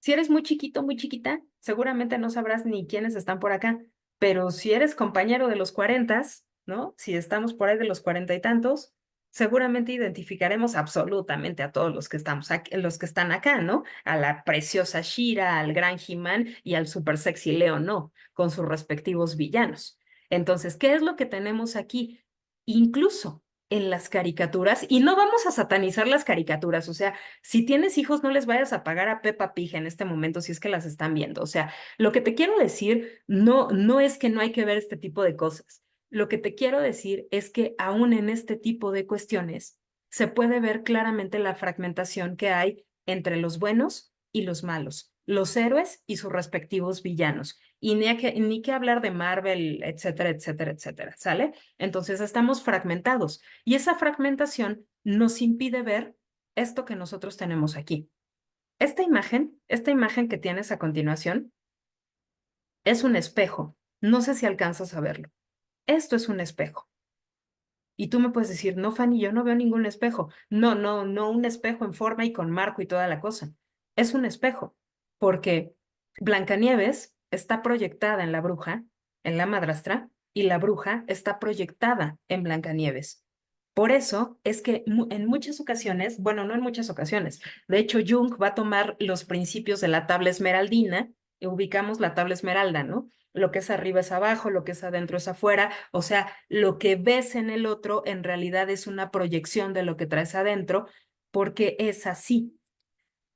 Si eres muy chiquito, muy chiquita, seguramente no sabrás ni quiénes están por acá, pero si eres compañero de los 40, ¿no? Si estamos por ahí de los 40 y tantos, seguramente identificaremos absolutamente a todos los que estamos aquí, los que están acá, ¿no? A la preciosa Shira, al gran He-Man y al super sexy Leo, ¿no? Con sus respectivos villanos. Entonces, ¿qué es lo que tenemos aquí? Incluso en las caricaturas, y no vamos a satanizar las caricaturas, o sea, si tienes hijos, no les vayas a pagar a Peppa Pig en este momento si es que las están viendo. O sea, lo que te quiero decir no es que no hay que ver este tipo de cosas. Lo que te quiero decir es que aún en este tipo de cuestiones se puede ver claramente la fragmentación que hay entre los buenos y los malos, los héroes y sus respectivos villanos. Y ni que hablar de Marvel, etcétera, etcétera, etcétera, ¿sale? Entonces estamos fragmentados y esa fragmentación nos impide ver esto que nosotros tenemos aquí. Esta imagen que tienes a continuación es un espejo. No sé si alcanzas a verlo. Esto es un espejo. Y tú me puedes decir, no, Fanny, yo no veo ningún espejo. No un espejo en forma y con marco y toda la cosa. Es un espejo, porque Blancanieves está proyectada en la bruja, en la madrastra, y la bruja está proyectada en Blancanieves. Por eso es que en muchas ocasiones, bueno, no en muchas ocasiones, de hecho Jung va a tomar los principios de la tabla esmeraldina, y ubicamos la tabla esmeralda, ¿no? Lo que es arriba es abajo, lo que es adentro es afuera, o sea, lo que ves en el otro en realidad es una proyección de lo que traes adentro, porque es así.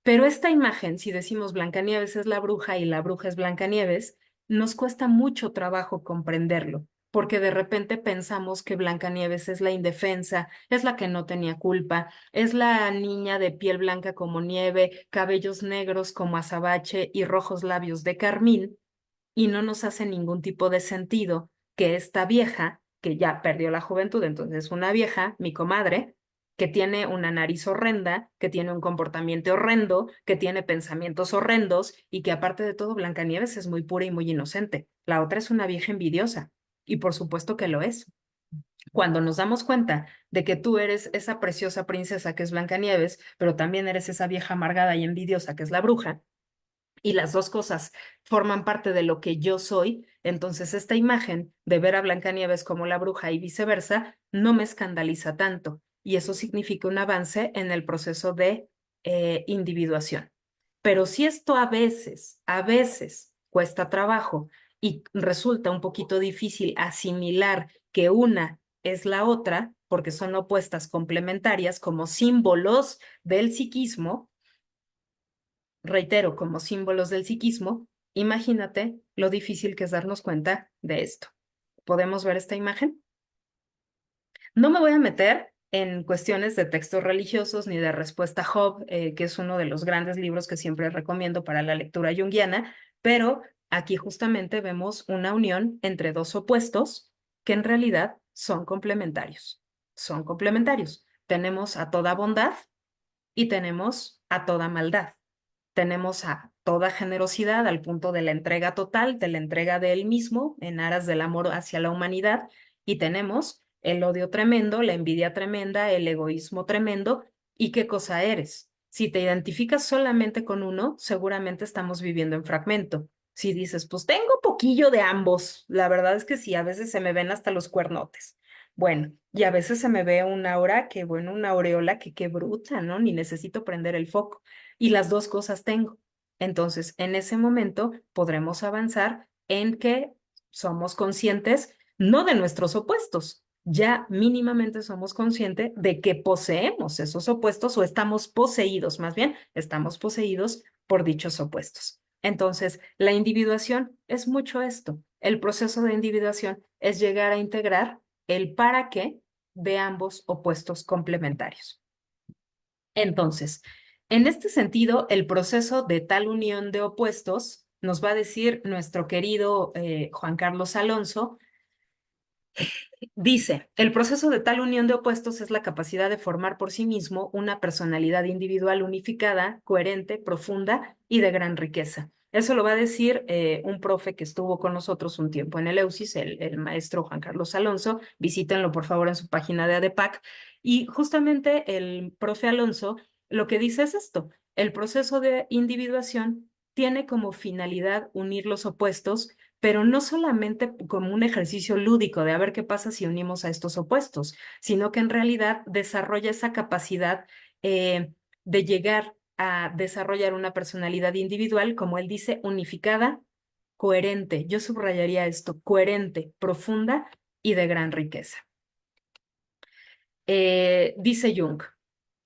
Pero esta imagen, si decimos Blancanieves es la bruja y la bruja es Blancanieves, nos cuesta mucho trabajo comprenderlo, porque de repente pensamos que Blancanieves es la indefensa, es la que no tenía culpa, es la niña de piel blanca como nieve, cabellos negros como azabache y rojos labios de carmín, y no nos hace ningún tipo de sentido que esta vieja, que ya perdió la juventud, entonces una vieja, mi comadre, que tiene una nariz horrenda, que tiene un comportamiento horrendo, que tiene pensamientos horrendos y que aparte de todo Blancanieves es muy pura y muy inocente. La otra es una vieja envidiosa y por supuesto que lo es. Cuando nos damos cuenta de que tú eres esa preciosa princesa que es Blancanieves, pero también eres esa vieja amargada y envidiosa que es la bruja, y las dos cosas forman parte de lo que yo soy, entonces esta imagen de ver a Blancanieves como la bruja y viceversa no me escandaliza tanto. Y eso significa un avance en el proceso de individuación. Pero si esto a veces cuesta trabajo y resulta un poquito difícil asimilar que una es la otra, porque son opuestas complementarias como símbolos del psiquismo, reitero, como símbolos del psiquismo, imagínate lo difícil que es darnos cuenta de esto. ¿Podemos ver esta imagen? No me voy a meter en cuestiones de textos religiosos ni de respuesta a Job, que es uno de los grandes libros que siempre recomiendo para la lectura junguiana, pero aquí justamente vemos una unión entre dos opuestos que en realidad son complementarios. Son complementarios. Tenemos a toda bondad y tenemos a toda maldad. Tenemos a toda generosidad al punto de la entrega total, de la entrega de él mismo en aras del amor hacia la humanidad, y tenemos el odio tremendo, la envidia tremenda, el egoísmo tremendo. ¿Y qué cosa eres? Si te identificas solamente con uno, seguramente estamos viviendo en fragmento. Si dices, pues tengo poquillo de ambos, la verdad es que sí, a veces se me ven hasta los cuernotes. Bueno, y a veces se me ve una aura que, bueno, una aureola que qué bruta, ¿no? Ni necesito prender el foco y las dos cosas tengo. Entonces, en ese momento podremos avanzar en que somos conscientes no de nuestros opuestos, ya mínimamente somos conscientes de que poseemos esos opuestos o estamos poseídos, más bien, estamos poseídos por dichos opuestos. Entonces, la individuación es mucho esto. El proceso de individuación es llegar a integrar el para qué de ambos opuestos complementarios. Entonces, en este sentido, el proceso de tal unión de opuestos nos va a decir nuestro querido Juan Carlos Alonso. Dice, el proceso de tal unión de opuestos es la capacidad de formar por sí mismo una personalidad individual unificada, coherente, profunda y de gran riqueza. Eso lo va a decir un profe que estuvo con nosotros un tiempo en el EUSIS, el maestro Juan Carlos Alonso. Visítenlo por favor en su página de ADEPAC. Y justamente el profe Alonso lo que dice es esto, el proceso de individuación tiene como finalidad unir los opuestos pero no solamente como un ejercicio lúdico de a ver qué pasa si unimos a estos opuestos, sino que en realidad desarrolla esa capacidad de llegar a desarrollar una personalidad individual, como él dice, unificada, coherente. Yo subrayaría esto, coherente, profunda y de gran riqueza. Dice Jung,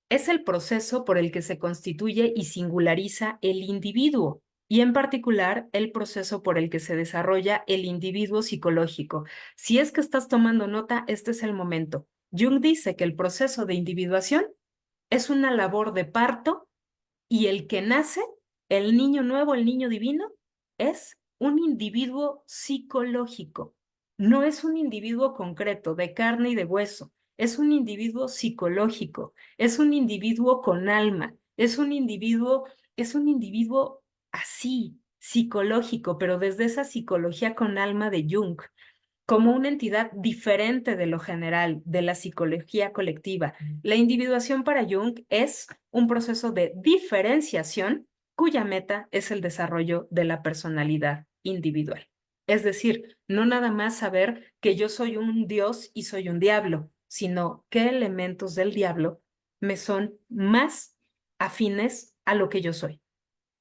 es el proceso por el que se constituye y singulariza el individuo, y en particular el proceso por el que se desarrolla el individuo psicológico. Si es que estás tomando nota, este es el momento. Jung dice que el proceso de individuación es una labor de parto y el que nace, el niño nuevo, el niño divino, es un individuo psicológico. No es un individuo concreto, de carne y de hueso. Es un individuo psicológico. Es un individuo con alma. Es un individuo así, psicológico, pero desde esa psicología con alma de Jung como una entidad diferente de lo general, de la psicología colectiva. La individuación para Jung es un proceso de diferenciación cuya meta es el desarrollo de la personalidad individual. Es decir, no nada más saber que yo soy un dios y soy un diablo, sino qué elementos del diablo me son más afines a lo que yo soy.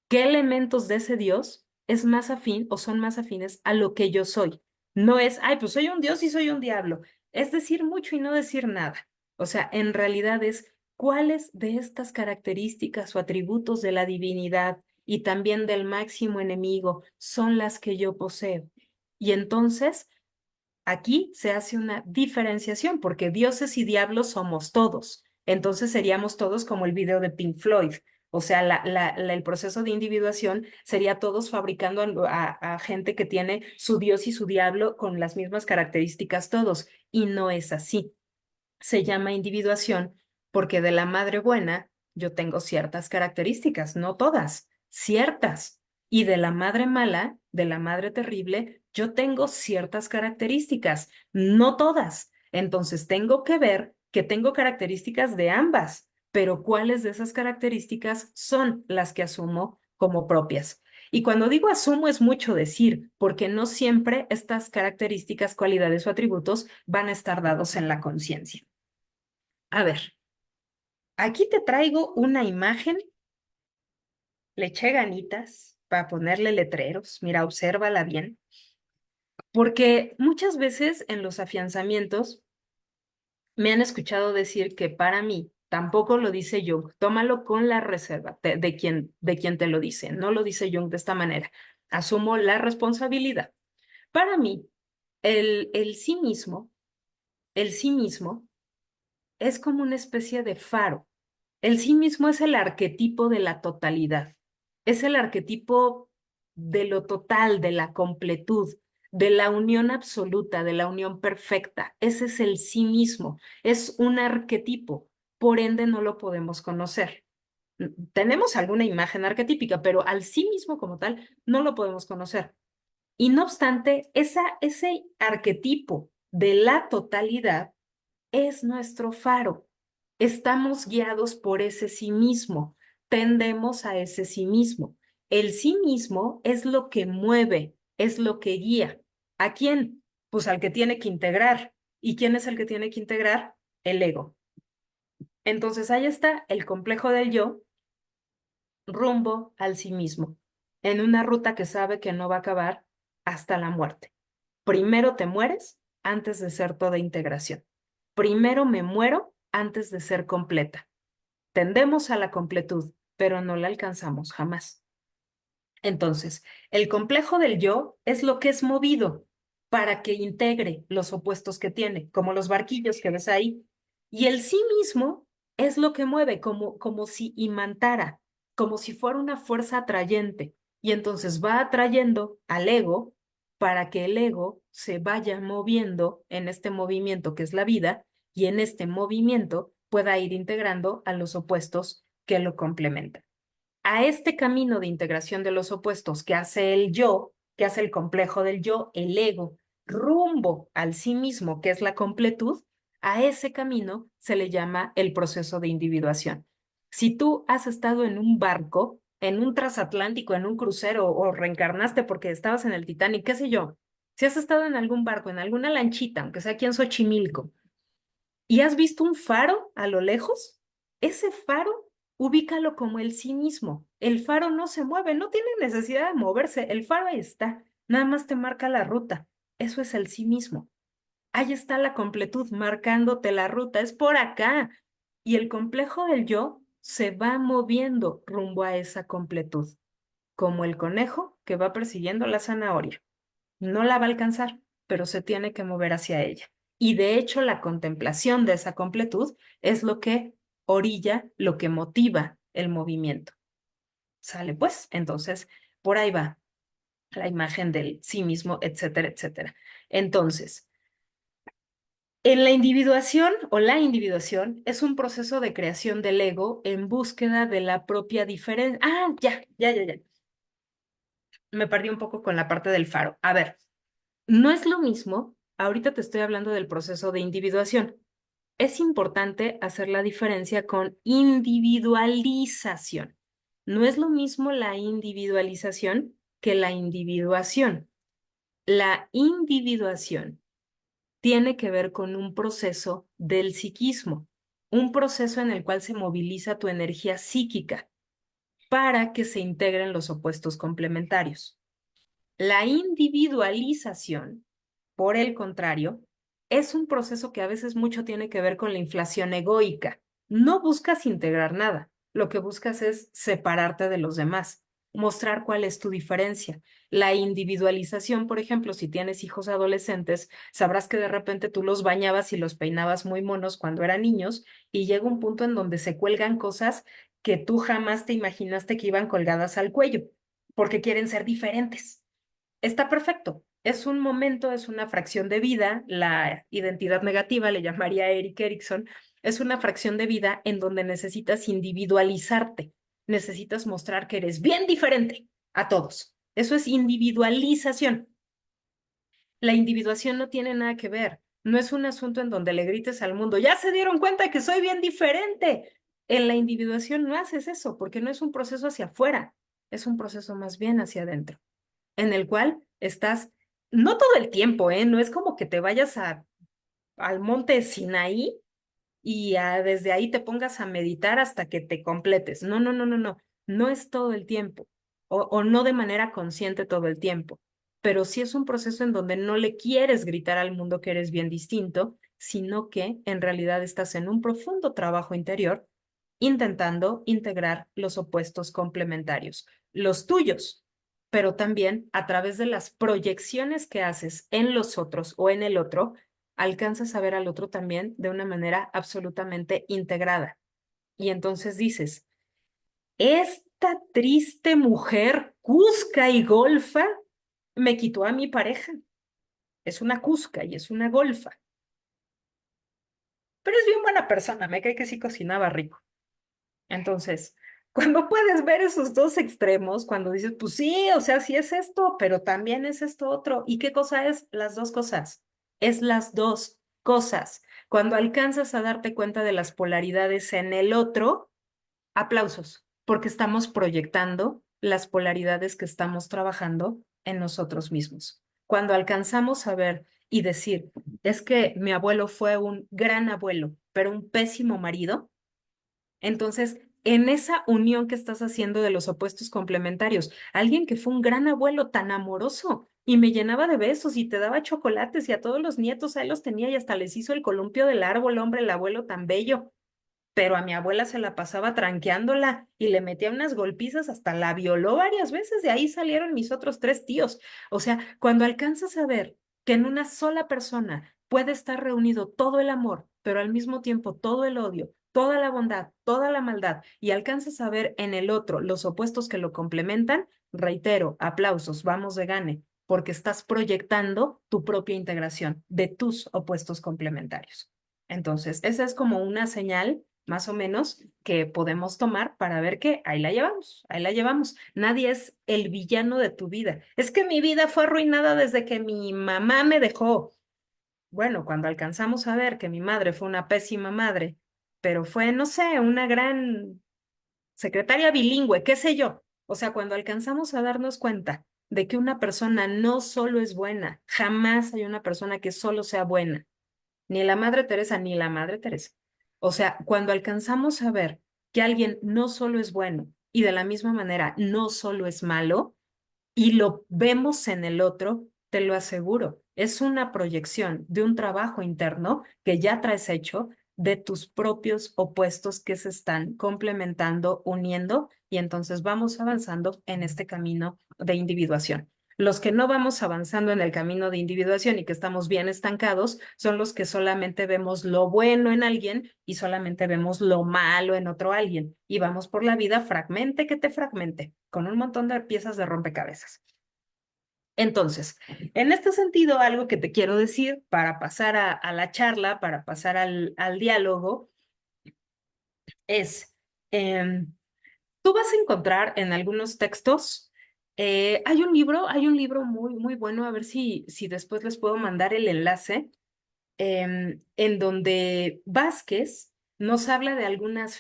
¿Qué elementos de ese Dios es más afín o son más afines a lo que yo soy? No es, ay, pues soy un Dios y soy un diablo. Es decir mucho y no decir nada. O sea, en realidad es cuáles de estas características o atributos de la divinidad y también del máximo enemigo son las que yo poseo. Y entonces aquí se hace una diferenciación porque dioses y diablos somos todos. Entonces seríamos todos como el video de Pink Floyd. O sea, el proceso de individuación sería todos fabricando a gente que tiene su dios y su diablo con las mismas características todos. Y no es así. Se llama individuación porque de la madre buena yo tengo ciertas características, no todas, ciertas. Y de la madre mala, de la madre terrible, yo tengo ciertas características, no todas. Entonces tengo que ver que tengo características de ambas, pero cuáles de esas características son las que asumo como propias. Y cuando digo asumo es mucho decir, porque no siempre estas características, cualidades o atributos van a estar dados en la conciencia. A ver, aquí te traigo una imagen, le eché ganitas para ponerle letreros, mira, obsérvala bien, porque muchas veces en los afianzamientos me han escuchado decir que para mí, tampoco lo dice Jung, tómalo con la reserva de quien te lo dice, no lo dice Jung de esta manera, asumo la responsabilidad. Para mí, el sí mismo, el sí mismo es como una especie de faro. El sí mismo es el arquetipo de la totalidad, es el arquetipo de lo total, de la completud, de la unión absoluta, de la unión perfecta. Ese es el sí mismo, es un arquetipo, por ende no lo podemos conocer. Tenemos alguna imagen arquetípica, pero al sí mismo como tal no lo podemos conocer. Y no obstante, ese arquetipo de la totalidad es nuestro faro. Estamos guiados por ese sí mismo, tendemos a ese sí mismo. El sí mismo es lo que mueve, es lo que guía. ¿A quién? Pues al que tiene que integrar. ¿Y quién es el que tiene que integrar? El ego. Entonces ahí está el complejo del yo rumbo al sí mismo, en una ruta que sabe que no va a acabar hasta la muerte. Primero te mueres antes de ser toda integración. Primero me muero antes de ser completa. Tendemos a la completud, pero no la alcanzamos jamás. Entonces, el complejo del yo es lo que es movido para que integre los opuestos que tiene, como los barquillos que ves ahí. Y el sí mismo es lo que mueve, como si imantara, como si fuera una fuerza atrayente. Y entonces va atrayendo al ego para que el ego se vaya moviendo en este movimiento que es la vida y en este movimiento pueda ir integrando a los opuestos que lo complementan. A este camino de integración de los opuestos que hace el yo, que hace el complejo del yo, el ego, rumbo al sí mismo, que es la completud, a ese camino se le llama el proceso de individuación. Si tú has estado en un barco en un transatlántico, en un crucero, o reencarnaste porque estabas en el Titanic, qué sé yo, si has estado en algún barco, en alguna lanchita, aunque sea aquí en Xochimilco, y has visto un faro a lo lejos, ese faro ubícalo como el sí mismo. El faro no se mueve, no tiene necesidad de moverse, el faro ahí está, nada más te marca la ruta. Eso es el sí mismo. Ahí está la completud marcándote la ruta, es por acá. Y el complejo del yo se va moviendo rumbo a esa completud, como el conejo que va persiguiendo la zanahoria. No la va a alcanzar, pero se tiene que mover hacia ella. Y de hecho, la contemplación de esa completud es lo que orilla, lo que motiva el movimiento. ¿Sale? Pues, entonces, por ahí va la imagen del sí mismo, etcétera, etcétera. Entonces, en la individuación o la individuación es un proceso de creación del ego en búsqueda de la propia diferencia. Ah, ya. Me perdí un poco con la parte del faro. A ver, no es lo mismo, ahorita te estoy hablando del proceso de individuación. Es importante hacer la diferencia con individualización. No es lo mismo la individualización que la individuación. La individuación tiene que ver con un proceso del psiquismo, un proceso en el cual se moviliza tu energía psíquica para que se integren los opuestos complementarios. La individualización, por el contrario, es un proceso que a veces mucho tiene que ver con la inflación egoica. No buscas integrar nada, lo que buscas es separarte de los demás, mostrar cuál es tu diferencia. La individualización, por ejemplo, si tienes hijos adolescentes, sabrás que de repente tú los bañabas y los peinabas muy monos cuando eran niños y llega un punto en donde se cuelgan cosas que tú jamás te imaginaste que iban colgadas al cuello, porque quieren ser diferentes. Está perfecto. Es un momento, es una fracción de vida, la identidad negativa, le llamaría Eric Erickson, es una fracción de vida en donde necesitas individualizarte, necesitas mostrar que eres bien diferente a todos. Eso es individualización. La individuación no tiene nada que ver, no es un asunto en donde le grites al mundo, ya se dieron cuenta que soy bien diferente. En la individuación no haces eso porque no es un proceso hacia afuera, es un proceso más bien hacia adentro en el cual estás, no todo el tiempo, ¿eh? No es como que te vayas al monte Sinaí y desde ahí te pongas a meditar hasta que te completes. No. No es todo el tiempo o no de manera consciente todo el tiempo, pero sí es un proceso en donde no le quieres gritar al mundo que eres bien distinto, sino que en realidad estás en un profundo trabajo interior intentando integrar los opuestos complementarios, los tuyos, pero también a través de las proyecciones que haces en los otros o en el otro, alcanzas a ver al otro también de una manera absolutamente integrada. Y entonces dices, esta triste mujer cusca y golfa me quitó a mi pareja. Es una cusca y es una golfa. Pero es bien buena persona, me cae que sí cocinaba rico. Entonces, cuando puedes ver esos dos extremos, cuando dices, pues sí, o sea, sí es esto, pero también es esto otro. ¿Y qué cosa es? Las dos cosas. Es las dos cosas. Cuando alcanzas a darte cuenta de las polaridades en el otro, aplausos, porque estamos proyectando las polaridades que estamos trabajando en nosotros mismos. Cuando alcanzamos a ver y decir, es que mi abuelo fue un gran abuelo, pero un pésimo marido, entonces, en esa unión que estás haciendo de los opuestos complementarios, alguien que fue un gran abuelo tan amoroso y me llenaba de besos y te daba chocolates y a todos los nietos a él los tenía y hasta les hizo el columpio del árbol, hombre, el abuelo tan bello. Pero a mi abuela se la pasaba tranqueándola y le metía unas golpizas, hasta la violó varias veces, de ahí salieron mis otros tres tíos. O sea, cuando alcanzas a ver que en una sola persona puede estar reunido todo el amor, pero al mismo tiempo todo el odio, toda la bondad, toda la maldad, y alcanzas a ver en el otro los opuestos que lo complementan, reitero, aplausos, vamos de gane, porque estás proyectando tu propia integración de tus opuestos complementarios. Entonces, esa es como una señal más o menos que podemos tomar para ver que ahí la llevamos, ahí la llevamos. Nadie es el villano de tu vida. Es que mi vida fue arruinada desde que mi mamá me dejó. Bueno, cuando alcanzamos a ver que mi madre fue una pésima madre, pero fue, no sé, una gran secretaria bilingüe, qué sé yo, O sea, cuando alcanzamos a darnos cuenta de que una persona no solo es buena, jamás hay una persona que solo sea buena, ni la Madre Teresa, ni la Madre Teresa. O sea, cuando alcanzamos a ver que alguien no solo es bueno y de la misma manera no solo es malo, y lo vemos en el otro, te lo aseguro, es una proyección de un trabajo interno que ya traes hecho de tus propios opuestos que se están complementando, uniendo, y entonces vamos avanzando en este camino de individuación. Los que no vamos avanzando en el camino de individuación y que estamos bien estancados son los que solamente vemos lo bueno en alguien y solamente vemos lo malo en otro alguien. Y vamos por la vida fragmente que te fragmente, con un montón de piezas de rompecabezas. Entonces, en este sentido, algo que te quiero decir para pasar a la charla, para pasar al diálogo, es, eh, tú vas a encontrar en algunos textos, hay un libro muy, muy bueno, a ver si después les puedo mandar el enlace, en donde Vázquez nos habla de algunas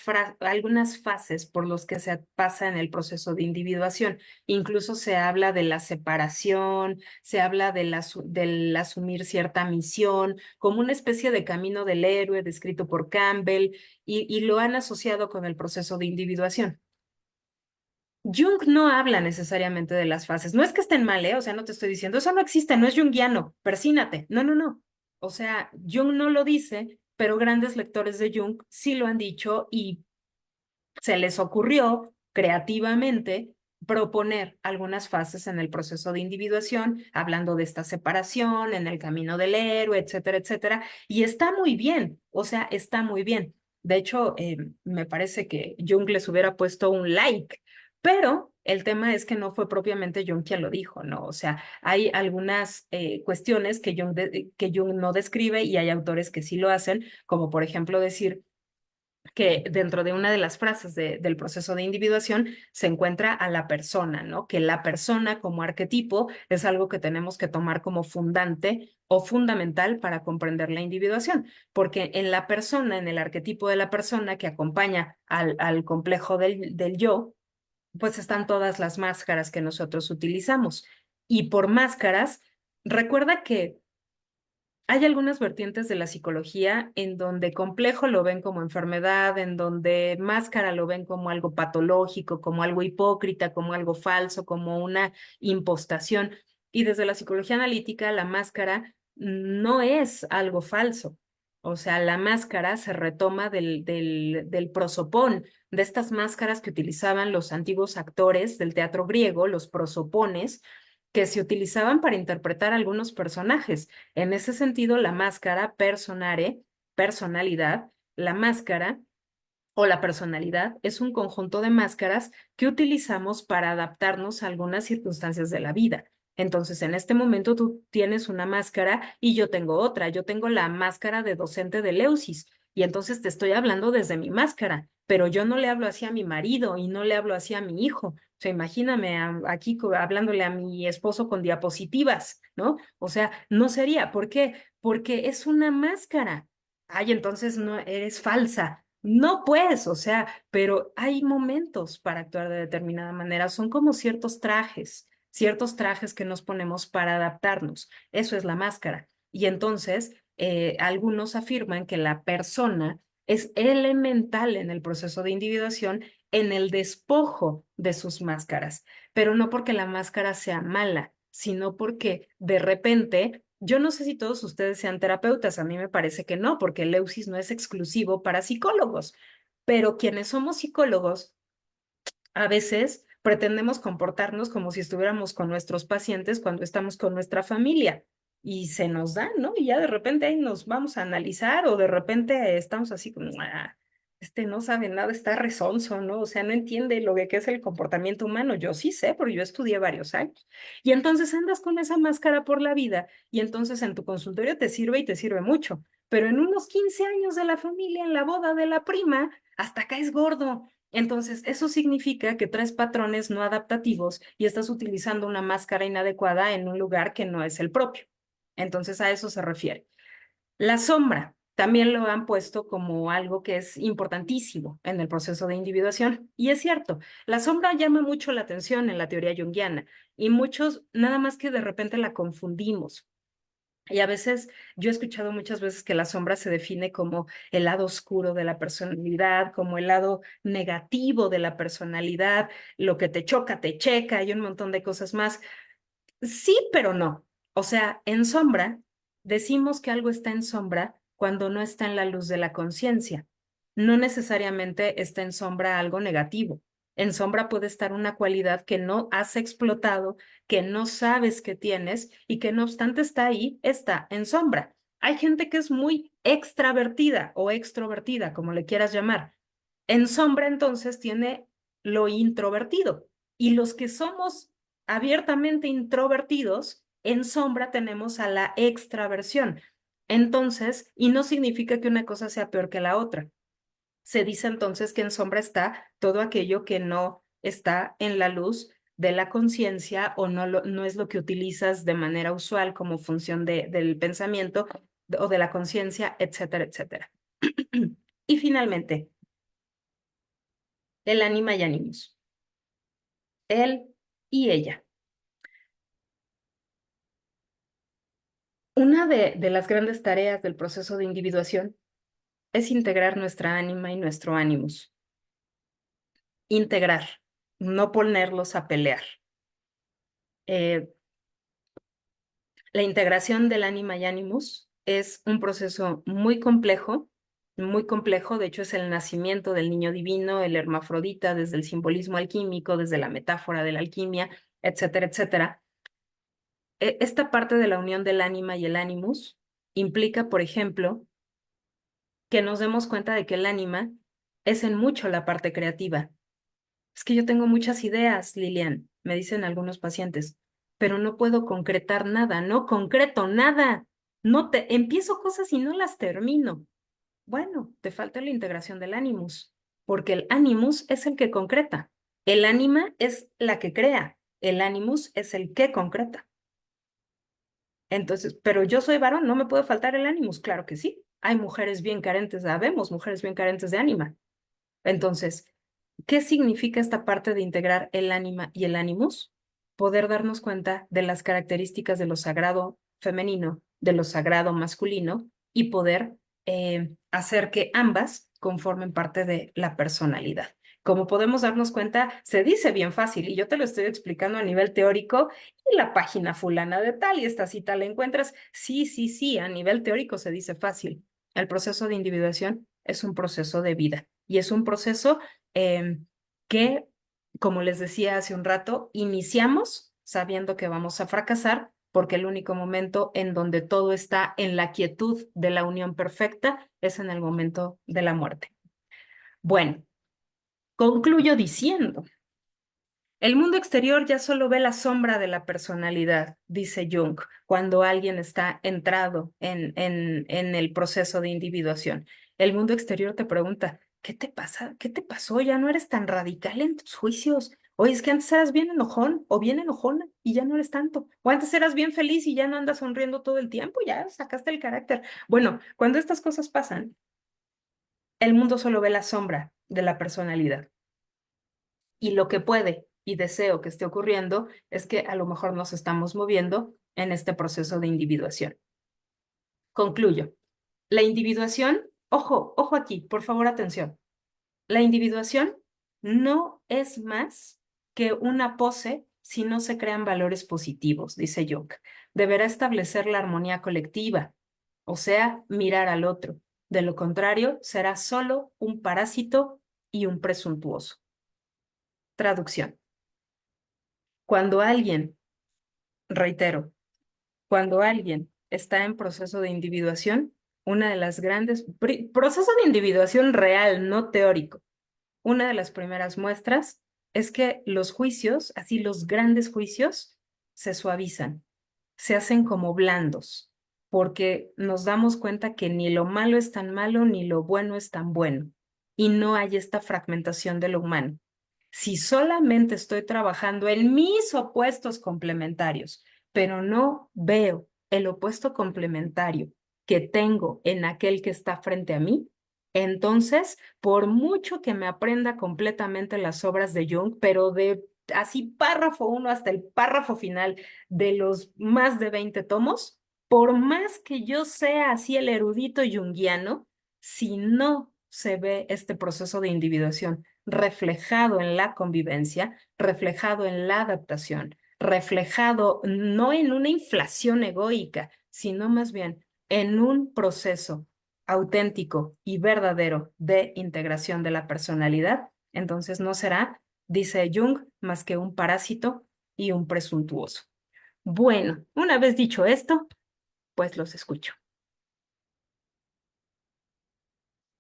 fases por los que se pasa en el proceso de individuación. Incluso se habla de la separación, se habla del asumir cierta misión, como una especie de camino del héroe descrito por Campbell, y lo han asociado con el proceso de individuación. Jung no habla necesariamente de las fases. No es que estén mal, ¿eh? O sea, no te estoy diciendo, eso no existe, no es junguiano, persínate. No, no, no. O sea, Jung no lo dice, pero grandes lectores de Jung sí lo han dicho y se les ocurrió creativamente proponer algunas fases en el proceso de individuación, hablando de esta separación, en el camino del héroe, etcétera, etcétera. Y está muy bien, o sea, está muy bien. De hecho, me parece que Jung les hubiera puesto un like, pero el tema es que no fue propiamente Jung quien lo dijo, ¿no? O sea, hay algunas cuestiones que Jung no describe y hay autores que sí lo hacen, como por ejemplo decir que dentro de una de las frases del proceso de individuación se encuentra a la persona, ¿no? Que la persona como arquetipo es algo que tenemos que tomar como fundante o fundamental para comprender la individuación, porque en la persona, en el arquetipo de la persona que acompaña al complejo del yo, pues están todas las máscaras que nosotros utilizamos. Y por máscaras, recuerda que hay algunas vertientes de la psicología en donde complejo lo ven como enfermedad, en donde máscara lo ven como algo patológico, como algo hipócrita, como algo falso, como una impostación. Y desde la psicología analítica, la máscara no es algo falso. O sea, la máscara se retoma del prosopón, de estas máscaras que utilizaban los antiguos actores del teatro griego, los prosopones, que se utilizaban para interpretar algunos personajes. En ese sentido, la máscara personare, personalidad, la máscara o la personalidad es un conjunto de máscaras que utilizamos para adaptarnos a algunas circunstancias de la vida. Entonces, en este momento tú tienes una máscara y yo tengo otra. Yo tengo la máscara de docente de Leusis y entonces te estoy hablando desde mi máscara, pero yo no le hablo así a mi marido y no le hablo así a mi hijo. O sea, imagíname aquí hablándole a mi esposo con diapositivas, ¿no? O sea, no sería. ¿Por qué? Porque es una máscara. Ay, entonces no eres falsa. No, pues, o sea, pero hay momentos para actuar de determinada manera. Son como ciertos trajes que nos ponemos para adaptarnos. Eso es la máscara. Y entonces, algunos afirman que la persona es elemental en el proceso de individuación, en el despojo de sus máscaras, pero no porque la máscara sea mala, sino porque de repente yo no sé si todos ustedes sean terapeutas, a mí me parece que no, porque el Leucis no es exclusivo para psicólogos, pero quienes somos psicólogos a veces pretendemos comportarnos como si estuviéramos con nuestros pacientes cuando estamos con nuestra familia y se nos da, ¿no? Y ya de repente ahí nos vamos a analizar o de repente estamos así como, este no sabe nada, está resonso, ¿no? O sea, no entiende lo que es el comportamiento humano. Yo sí sé, porque yo estudié varios años. Y entonces andas con esa máscara por la vida y entonces en tu consultorio te sirve y te sirve mucho. Pero en unos 15 años de la familia, en la boda de la prima, hasta caes gordo. Entonces, eso significa que traes patrones no adaptativos y estás utilizando una máscara inadecuada en un lugar que no es el propio. Entonces, a eso se refiere. La sombra. también lo han puesto como algo que es importantísimo en el proceso de individuación. Y es cierto, la sombra llama mucho la atención en la teoría junguiana y muchos nada más que de repente la confundimos. Y a veces, yo he escuchado muchas veces que la sombra se define como el lado oscuro de la personalidad, como el lado negativo de la personalidad, lo que te choca, te checa y un montón de cosas más. Sí, pero no. O sea, en sombra, decimos que algo está en sombra cuando no está en la luz de la conciencia. No necesariamente está en sombra algo negativo. En sombra puede estar una cualidad que no has explotado, que no sabes que tienes y que no obstante está ahí, está en sombra. Hay gente que es muy extravertida o extrovertida, como le quieras llamar. En sombra entonces tiene lo introvertido. Y los que somos abiertamente introvertidos, en sombra tenemos a la extraversión. Entonces, y no significa que una cosa sea peor que la otra. Se dice entonces que en sombra está todo aquello que no está en la luz de la conciencia o no es lo que utilizas de manera usual como función del pensamiento o de la conciencia, etcétera, etcétera. Y finalmente, el ánima y ánimos. Él y ella. Una de las grandes tareas del proceso de individuación es integrar nuestra ánima y nuestro ánimos. Integrar, no ponerlos a pelear. Eh, la integración del ánima y ánimos es un proceso muy complejo, muy complejo. De hecho, es el nacimiento del niño divino, el hermafrodita, desde el simbolismo alquímico, desde la metáfora de la alquimia, etcétera, etcétera. Esta parte de la unión del ánima y el ánimos implica, por ejemplo, que nos demos cuenta de que el ánima es en mucho la parte creativa. Es que yo tengo muchas ideas, Lilian, me dicen algunos pacientes, pero no puedo concretar nada, no concreto nada. No te empiezo cosas y no las termino. Bueno, te falta la integración del ánimus, porque el ánimus es el que concreta. El ánima es la que crea, el ánimus es el que concreta. Entonces, pero yo soy varón, no me puede faltar el ánimus, claro que sí. Hay mujeres bien carentes, sabemos, mujeres bien carentes de ánima. Entonces, ¿qué significa esta parte de integrar el ánima y el ánimus? Poder darnos cuenta de las características de lo sagrado femenino, de lo sagrado masculino y poder hacer que ambas conformen parte de la personalidad. Como podemos darnos cuenta, se dice bien fácil y yo te lo estoy explicando a nivel teórico y la página fulana de tal y esta cita la encuentras. Sí, sí, sí, a nivel teórico se dice fácil. El proceso de individuación es un proceso de vida y es un proceso eh, que, como les decía hace un rato, iniciamos sabiendo que vamos a fracasar porque el único momento en donde todo está en la quietud de la unión perfecta es en el momento de la muerte. Bueno, concluyo diciendo, el mundo exterior ya solo ve la sombra de la personalidad, dice Jung, cuando alguien está entrado en el proceso de individuación. El mundo exterior te pregunta, ¿qué te pasa? ¿Qué te pasó? Ya no eres tan radical en tus juicios. Oye, es que antes eras bien enojón o bien enojona y ya no eres tanto. O antes eras bien feliz y ya no andas sonriendo todo el tiempo, ya sacaste el carácter. Bueno, cuando estas cosas pasan, el mundo solo ve la sombra de la personalidad. Y lo que puede y deseo que esté ocurriendo es que a lo mejor nos estamos moviendo en este proceso de individuación. Concluyo. La individuación, ojo, ojo aquí, por favor, atención. La individuación no es más que una pose si no se crean valores positivos, dice Jung. Deberá establecer la armonía colectiva, o sea, mirar al otro. De lo contrario, será solo un parásito y un presuntuoso. Traducción. Cuando alguien, reitero, cuando alguien está en proceso de individuación, una de las grandes, proceso de individuación real, no teórico, una de las primeras muestras es que los juicios, así los grandes juicios, se suavizan, se hacen como blandos, porque nos damos cuenta que ni lo malo es tan malo, ni lo bueno es tan bueno, y no hay esta fragmentación de lo humano. Si solamente estoy trabajando en mis opuestos complementarios, pero no veo el opuesto complementario que tengo en aquel que está frente a mí, entonces, por mucho que me aprenda completamente las obras de Jung, pero de así párrafo uno hasta el párrafo final de los más de 20 tomos, por más que yo sea así el erudito junguiano, si no se ve este proceso de individuación reflejado en la convivencia, reflejado en la adaptación, reflejado no en una inflación egoica, sino más bien en un proceso auténtico y verdadero de integración de la personalidad, entonces no será, dice Jung, más que un parásito y un presuntuoso. Bueno, una vez dicho esto, pues los escucho.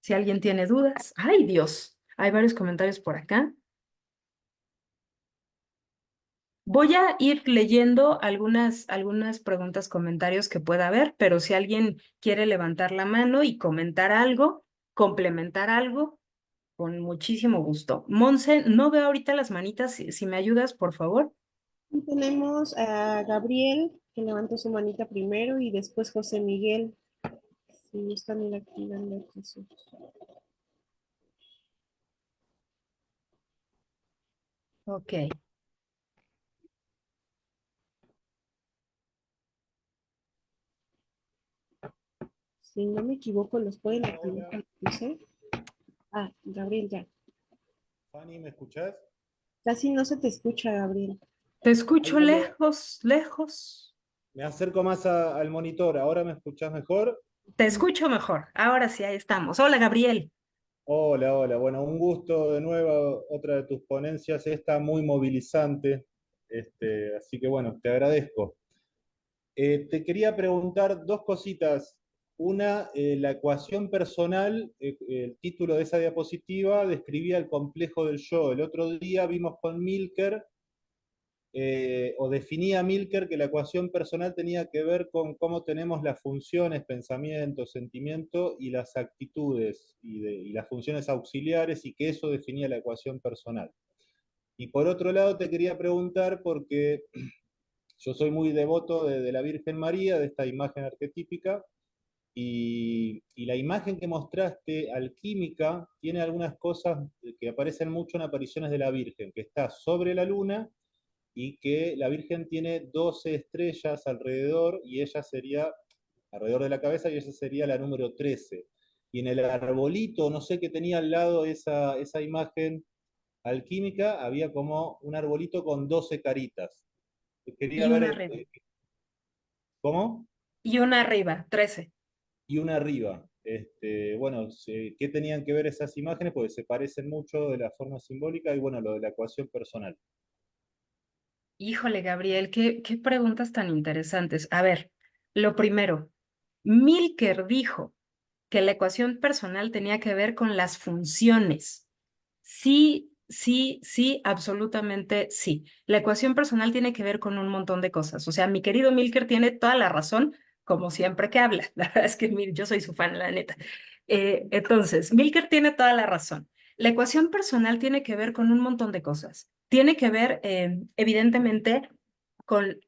Si alguien tiene dudas, ¡ay Dios! Hay varios comentarios por acá. Voy a ir leyendo algunas preguntas, comentarios que pueda haber, pero si alguien quiere levantar la mano y comentar algo, complementar algo, con muchísimo gusto. Monse, no veo ahorita las manitas, si me ayudas, por favor.
Y tenemos a Gabriel, que levantó su manita primero, y después José Miguel. Sí, están activando Jesús.
Ok.
Si no me equivoco, los pueden activar. Dice. Ah, Gabriel ya.
Fanny, ¿me escuchás?
Casi no se te escucha, Gabriel.
Te
Ahí
escucho lejos, lejos.
me acerco más al monitor. ¿Ahora me escuchás mejor?
Te escucho mejor. Ahora sí, ahí estamos. Hola, Gabriel.
Hola, hola. Bueno, un gusto de nuevo, otra de tus ponencias, esta muy movilizante. Así que bueno, te agradezco. Te quería preguntar dos cositas. Una, la ecuación personal, el título de esa diapositiva describía el complejo del yo. El otro día vimos con Milker o definía Milker que la ecuación personal tenía que ver con cómo tenemos las funciones, pensamiento, sentimiento y las actitudes y las funciones auxiliares y que eso definía la ecuación personal. Y por otro lado te quería preguntar porque yo soy muy devoto de la Virgen María, de esta imagen arquetípica, y la imagen que mostraste, alquímica, tiene algunas cosas que aparecen mucho en apariciones de la Virgen, que está sobre la luna y que la Virgen tiene 12 estrellas alrededor y ella sería, alrededor de la cabeza, y ella sería la número 13. Y en el arbolito, no sé qué tenía al lado esa imagen alquímica, había como un arbolito con 12 caritas. Quería
Y una
ver,
arriba.
¿cómo?
Y una arriba, 13.
Y una arriba. Bueno, ¿qué tenían que ver esas imágenes? Porque se parecen mucho de la forma simbólica y bueno, lo de la ecuación personal.
Híjole, Gabriel, qué preguntas tan interesantes. A ver, lo primero, Milker dijo que la ecuación personal tenía que ver con las funciones. Sí, sí, sí, absolutamente sí. La ecuación personal tiene que ver con un montón de cosas. O sea, mi querido Milker tiene toda la razón, como siempre que habla. La verdad es que mire, yo soy su fan, la neta. Entonces, Milker tiene toda la razón. La ecuación personal tiene que ver con un montón de cosas. Tiene que ver, evidentemente, con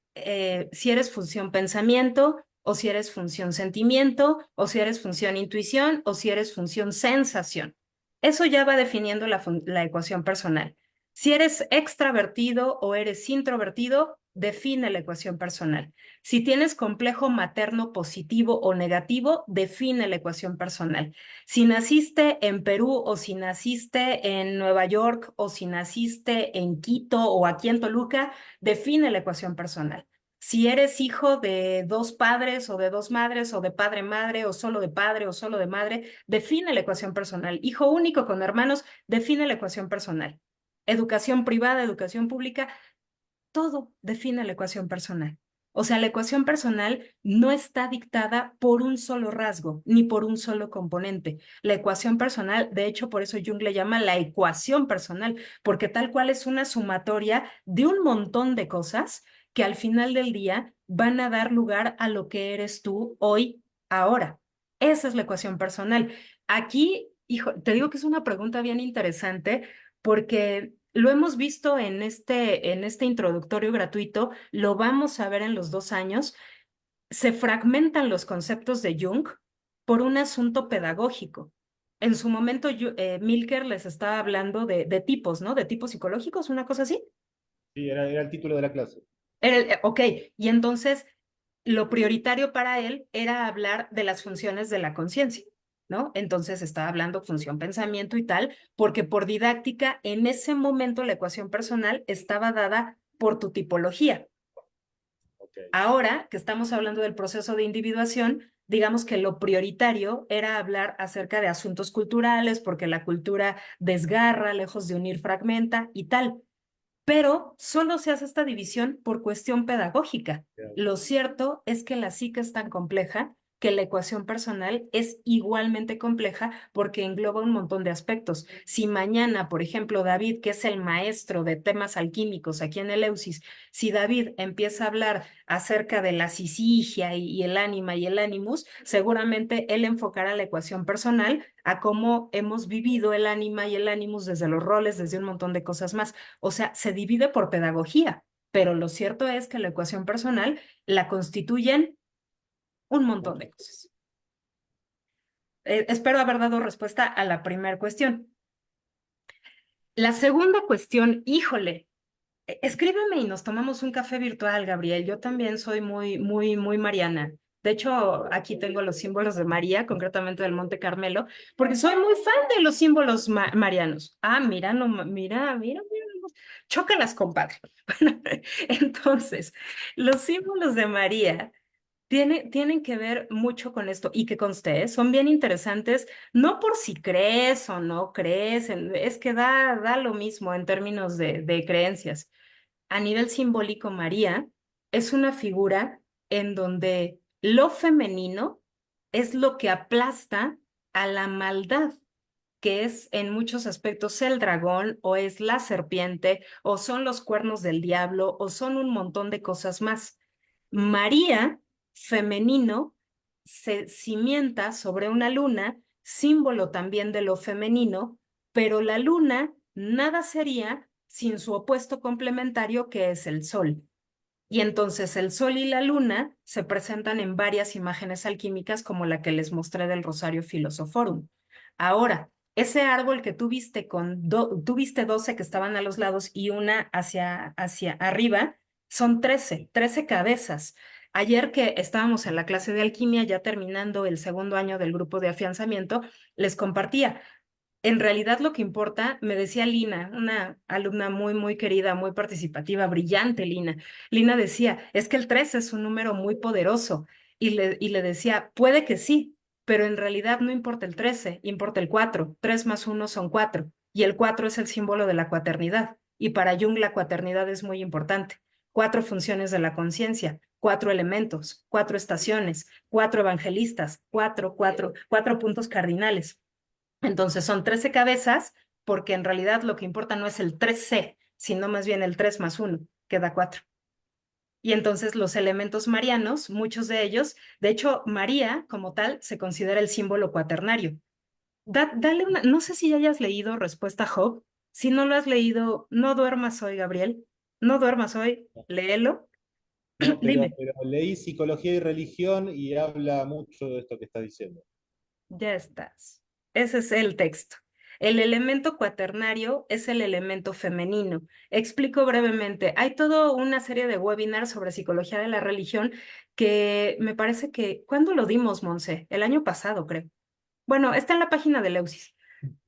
si eres función pensamiento, o si eres función sentimiento, o si eres función intuición, o si eres función sensación. Eso ya va definiendo la ecuación personal. Si eres extravertido o eres introvertido, define la ecuación personal. Si tienes complejo materno positivo o negativo, define la ecuación personal. Si naciste en Perú o si naciste en Nueva York o si naciste en Quito o aquí en Toluca, define la ecuación personal. Si eres hijo de dos padres o de dos madres o de padre-madre o solo de padre o solo de madre, define la ecuación personal. Hijo único con hermanos, define la ecuación personal. Educación privada, educación pública, todo define la ecuación personal. O sea, la ecuación personal no está dictada por un solo rasgo ni por un solo componente. La ecuación personal, de hecho, por eso Jung le llama la ecuación personal, porque tal cual es una sumatoria de un montón de cosas que al final del día van a dar lugar a lo que eres tú hoy, ahora. Esa es la ecuación personal. Aquí, hijo, te digo que es una pregunta bien interesante porque lo hemos visto en este introductorio gratuito, lo vamos a ver en los 2 años. se fragmentan los conceptos de Jung por un asunto pedagógico. En su momento, Milker les estaba hablando de tipos, ¿no? De tipos psicológicos, una cosa así.
Sí, era el título de la clase.
Ok, y entonces lo prioritario para él era hablar de las funciones de la conciencia, ¿no? Entonces estaba hablando función, pensamiento y tal, porque por didáctica, en ese momento la ecuación personal estaba dada por tu tipología.
Ok.
Ahora que estamos hablando del proceso de individuación, digamos que lo prioritario era hablar acerca de asuntos culturales, porque la cultura desgarra, lejos de unir, fragmenta y tal. Pero solo se hace esta división por cuestión pedagógica.
Bien.
Lo cierto es que la psique es tan compleja que la ecuación personal es igualmente compleja porque engloba un montón de aspectos. Si mañana, por ejemplo, David, que es el maestro de temas alquímicos aquí en Eleusis, si David empieza a hablar acerca de la sisigia y el ánima y el animus, seguramente él enfocará la ecuación personal a cómo hemos vivido el ánima y el animus desde los roles, desde un montón de cosas más. O sea, se divide por pedagogía, pero lo cierto es que la ecuación personal la constituyen un montón de cosas. Espero haber dado respuesta a la primera cuestión. La segunda cuestión, híjole, escríbeme y nos tomamos un café virtual, Gabriel. Yo también soy muy mariana. De hecho, aquí tengo los símbolos de María, concretamente del Monte Carmelo, porque soy muy fan de los símbolos marianos. Ah, mira, no, mira. Chócalas, compadre. Bueno, entonces, los símbolos de María tienen que ver mucho con esto y que conste, ¿eh? Son bien interesantes, no por si crees o no crees, es que da lo mismo en términos de creencias. A nivel simbólico, María es una figura en donde lo femenino es lo que aplasta a la maldad, que es en muchos aspectos el dragón o es la serpiente o son los cuernos del diablo o son un montón de cosas más. María, femenino, se cimienta sobre una luna, símbolo también de lo femenino, pero la luna nada sería sin su opuesto complementario que es el sol. Y entonces el sol y la luna se presentan en varias imágenes alquímicas como la que les mostré del Rosario Philosophorum. Ahora, ese árbol que tú viste tú viste 12 que estaban a los lados y una hacia arriba, son 13 cabezas. Ayer que estábamos en la clase de alquimia, ya terminando el segundo año del grupo de afianzamiento, les compartía, en realidad lo que importa, me decía Lina, una alumna muy querida, muy participativa, brillante Lina. Lina decía, es que el 13 es un número muy poderoso. Y le decía, puede que sí, pero en realidad no importa el 13, importa el 4. 3 más 1 son 4. Y el 4 es el símbolo de la cuaternidad. Y para Jung la cuaternidad es muy importante. 4 funciones de la conciencia, 4 elementos, 4 estaciones, 4 evangelistas, 4 puntos cardinales. Entonces son 13 cabezas, porque en realidad lo que importa no es el 3C, sino más bien el 3 más 1, que da 4. Y entonces los elementos marianos, muchos de ellos, de hecho, María como tal se considera el símbolo cuaternario. Dale no sé si ya hayas leído Respuesta a Job. Si no lo has leído, no duermas hoy, Gabriel. No duermas hoy, léelo.
No,
Dime.
pero leí Psicología y Religión y habla mucho de esto que estás diciendo.
Ya estás. Ese es el texto. El elemento cuaternario es el elemento femenino. Explico brevemente. Hay toda una serie de webinars sobre psicología de la religión que me parece que, ¿cuándo lo dimos, Monse? El año pasado, creo. Bueno, está en la página de Leusis.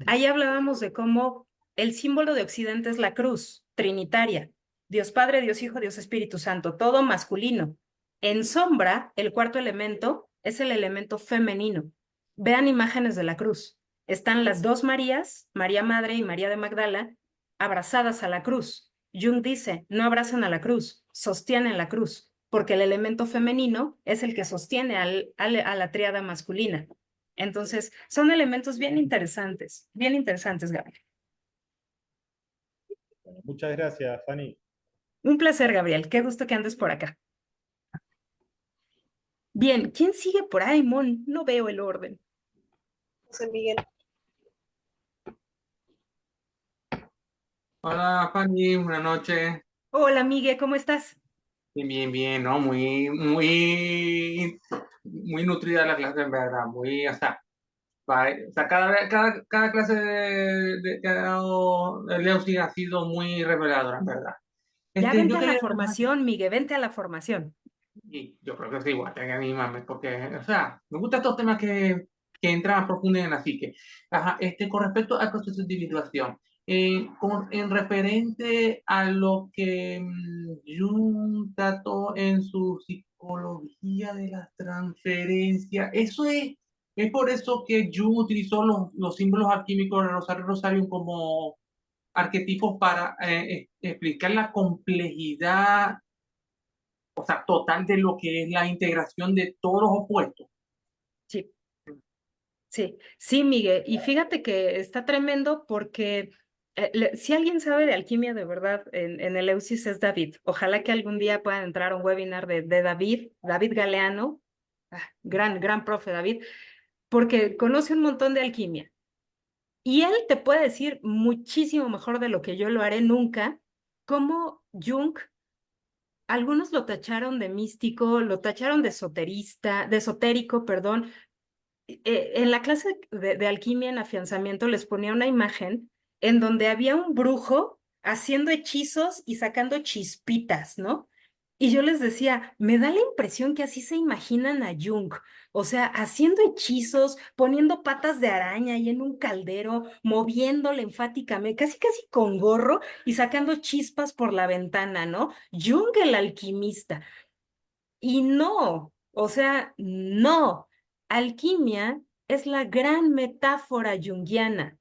Ahí hablábamos de cómo el símbolo de Occidente es la cruz, trinitaria. Dios Padre, Dios Hijo, Dios Espíritu Santo, todo masculino. En sombra, el cuarto elemento es el elemento femenino. Vean imágenes de la cruz. Están las dos Marías, María Madre y María de Magdala, abrazadas a la cruz. Jung dice, no abrazan a la cruz, sostienen la cruz, porque el elemento femenino es el que sostiene a la tríada masculina. Entonces, son elementos bien interesantes, Gabriel.
Bueno, muchas gracias, Fanny.
Un placer, Gabriel. Qué gusto que andes por acá. Bien, ¿quién sigue por ahí, Mon? No veo el orden.
José Miguel.
Hola Fanny, buenas noches.
Hola, Migue, ¿cómo estás?
Bien, bien, bien, ¿no? Muy nutrida la clase, en verdad. O sea, cada clase que ha dado Leuci ha sido muy reveladora, en verdad.
Ya
Yo
vente a la
quería,
formación, Miguel, vente a la formación.
y yo creo que sí, igual, tengo que animarme, porque, o sea, me gustan estos temas que entran a profundidad en la psique. Ajá, con respecto al proceso de individuación, en referente a lo que Jung trató en su psicología de la transferencia, es por eso que Jung utilizó los símbolos alquímicos de Rosario Rosario como arquetipos para explicar la complejidad, o sea, total de lo que es la integración de todos los opuestos.
Sí, sí, sí, Miguel. Y fíjate que está tremendo porque si alguien sabe de alquimia de verdad en el Eleusis es David. Ojalá que algún día puedan entrar a un webinar de David Galeano, gran profe David, porque conoce un montón de alquimia. Y él te puede decir muchísimo mejor de lo que yo lo haré nunca, cómo Jung, algunos lo tacharon de místico, lo tacharon de esoterista, de esotérico, perdón. En la clase de alquimia en afianzamiento les ponía una imagen en donde había un brujo haciendo hechizos y sacando chispitas, ¿no? Y yo les decía, me da la impresión que así se imaginan a Jung, o sea, haciendo hechizos, poniendo patas de araña y en un caldero, moviéndole enfáticamente, casi con gorro y sacando chispas por la ventana, ¿no? Jung el alquimista. Y no, o sea, no. Alquimia es la gran metáfora junguiana.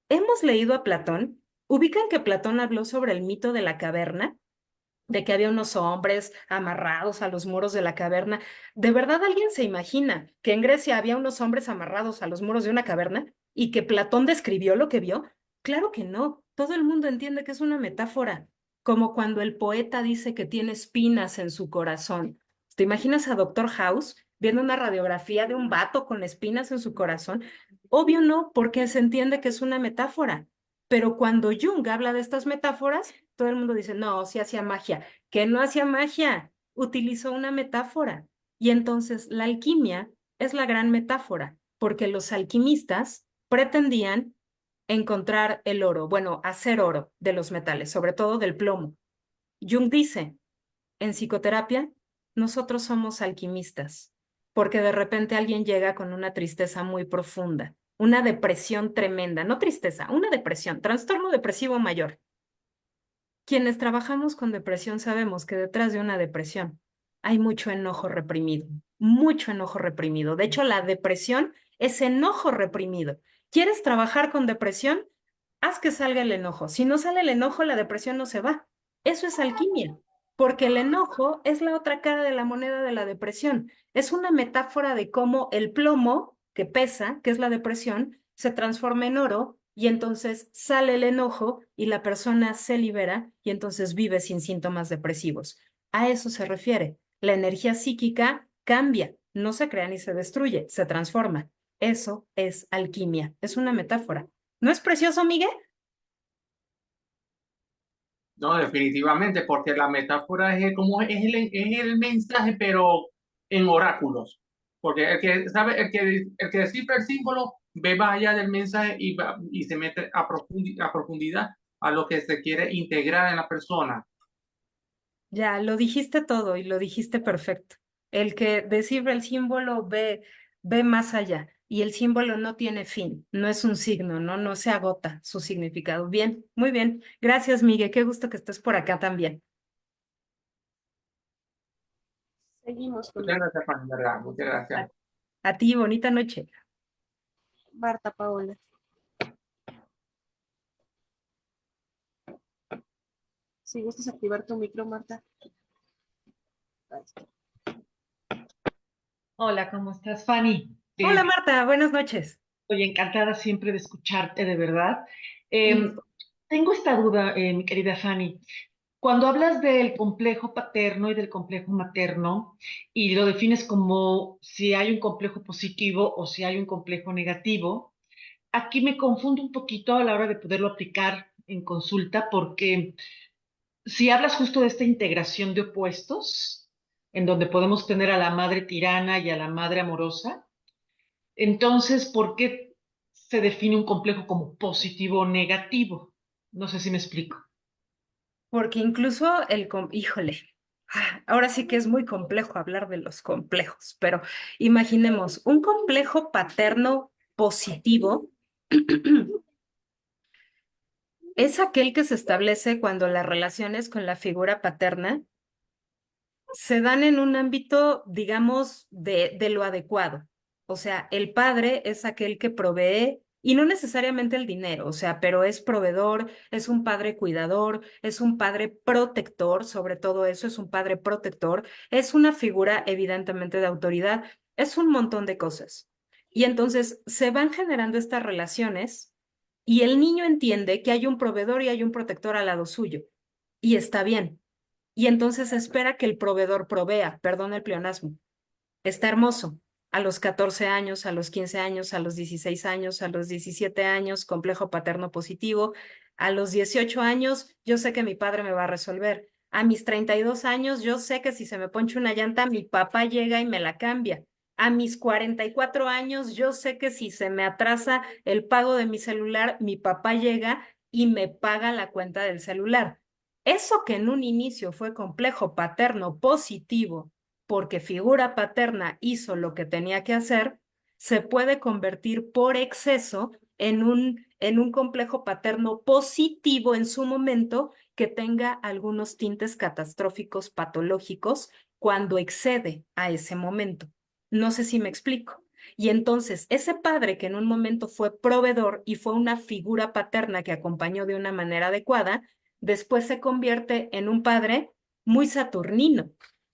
Hemos leído a Platón. ¿Ubican que Platón habló sobre el mito de la caverna? De que había unos hombres amarrados a los muros de la caverna. ¿De verdad alguien se imagina que en Grecia había unos hombres amarrados a los muros de una caverna y que Platón describió lo que vio? Claro que no. Todo el mundo entiende que es una metáfora, como cuando el poeta dice que tiene espinas en su corazón. ¿Te imaginas a Doctor House viendo una radiografía de un vato con espinas en su corazón? Obvio no, porque se entiende que es una metáfora. Pero cuando Jung habla de estas metáforas, todo el mundo dice, no, sí hacía magia. Que no hacía magia, utilizó una metáfora. Y entonces la alquimia es la gran metáfora, porque los alquimistas pretendían encontrar el oro, bueno, hacer oro de los metales, sobre todo del plomo. Jung dice, en psicoterapia, nosotros somos alquimistas, porque de repente alguien llega con una tristeza muy profunda, una depresión tremenda, no tristeza, una depresión, trastorno depresivo mayor. Quienes trabajamos con depresión sabemos que detrás de una depresión hay mucho enojo reprimido, mucho enojo reprimido. De hecho, la depresión es enojo reprimido. ¿Quieres trabajar con depresión? Haz que salga el enojo. Si no sale el enojo, la depresión no se va. Eso es alquimia, porque el enojo es la otra cara de la moneda de la depresión. Es una metáfora de cómo el plomo que pesa, que es la depresión, se transforma en oro y entonces sale el enojo y la persona se libera y entonces vive sin síntomas depresivos. A eso se refiere. La energía psíquica cambia, no se crea ni se destruye, se transforma. Eso es alquimia, es una metáfora. ¿No es precioso, Miguel?
No, definitivamente, porque la metáfora es el mensaje, pero en oráculos. Porque el que descifra el símbolo ve más allá del mensaje y se mete a profundidad a lo que se quiere integrar en la persona.
Ya, lo dijiste todo y lo dijiste perfecto. El que descifra el símbolo ve más allá y el símbolo no tiene fin, no es un signo, ¿no? No se agota su significado. Bien, muy bien. Gracias, Miguel. Qué gusto que estés por acá también.
Seguimos con
Muchas gracias, Fanny, ¿verdad? Muchas
A,
gracias.
a ti, bonita noche.
Marta Paola. Si gustas activar tu micro, Marta. Ahí está.
Hola, ¿cómo estás, Fanny?
Hola, Marta. Buenas noches.
Estoy encantada siempre de escucharte, de verdad.
Listo.
Tengo esta duda, mi querida Fanny. Cuando hablas del complejo paterno y del complejo materno y lo defines como si hay un complejo positivo o si hay un complejo negativo, aquí me confundo un poquito a la hora de poderlo aplicar en consulta porque si hablas justo de esta integración de opuestos, en donde podemos tener a la madre tirana y a la madre amorosa, entonces, ¿por qué se define un complejo como positivo o negativo? No sé si me explico.
Porque incluso híjole, ahora sí que es muy complejo hablar de los complejos, pero imaginemos un complejo paterno positivo es aquel que se establece cuando las relaciones con la figura paterna se dan en un ámbito, digamos, de lo adecuado. O sea, el padre es aquel que provee, y no necesariamente el dinero, o sea, pero es proveedor, es un padre cuidador, es un padre protector, sobre todo eso, es un padre protector, es una figura evidentemente de autoridad, es un montón de cosas. Y entonces se van generando estas relaciones y el niño entiende que hay un proveedor y hay un protector al lado suyo. Y está bien. Y entonces espera que el proveedor provea, perdón el pleonasmo. Está hermoso. A los 14 años, a los 15 años, a los 16 años, a los 17 años, complejo paterno positivo. A los 18 años, yo sé que mi padre me va a resolver. A mis 32 años, yo sé que si se me poncha una llanta, mi papá llega y me la cambia. A mis 44 años, yo sé que si se me atrasa el pago de mi celular, mi papá llega y me paga la cuenta del celular. Eso que en un inicio fue complejo paterno positivo, porque figura paterna hizo lo que tenía que hacer, se puede convertir por exceso en un complejo paterno positivo en su momento que tenga algunos tintes catastróficos patológicos cuando excede a ese momento. No sé si me explico. Y entonces, ese padre que en un momento fue proveedor y fue una figura paterna que acompañó de una manera adecuada, después se convierte en un padre muy saturnino,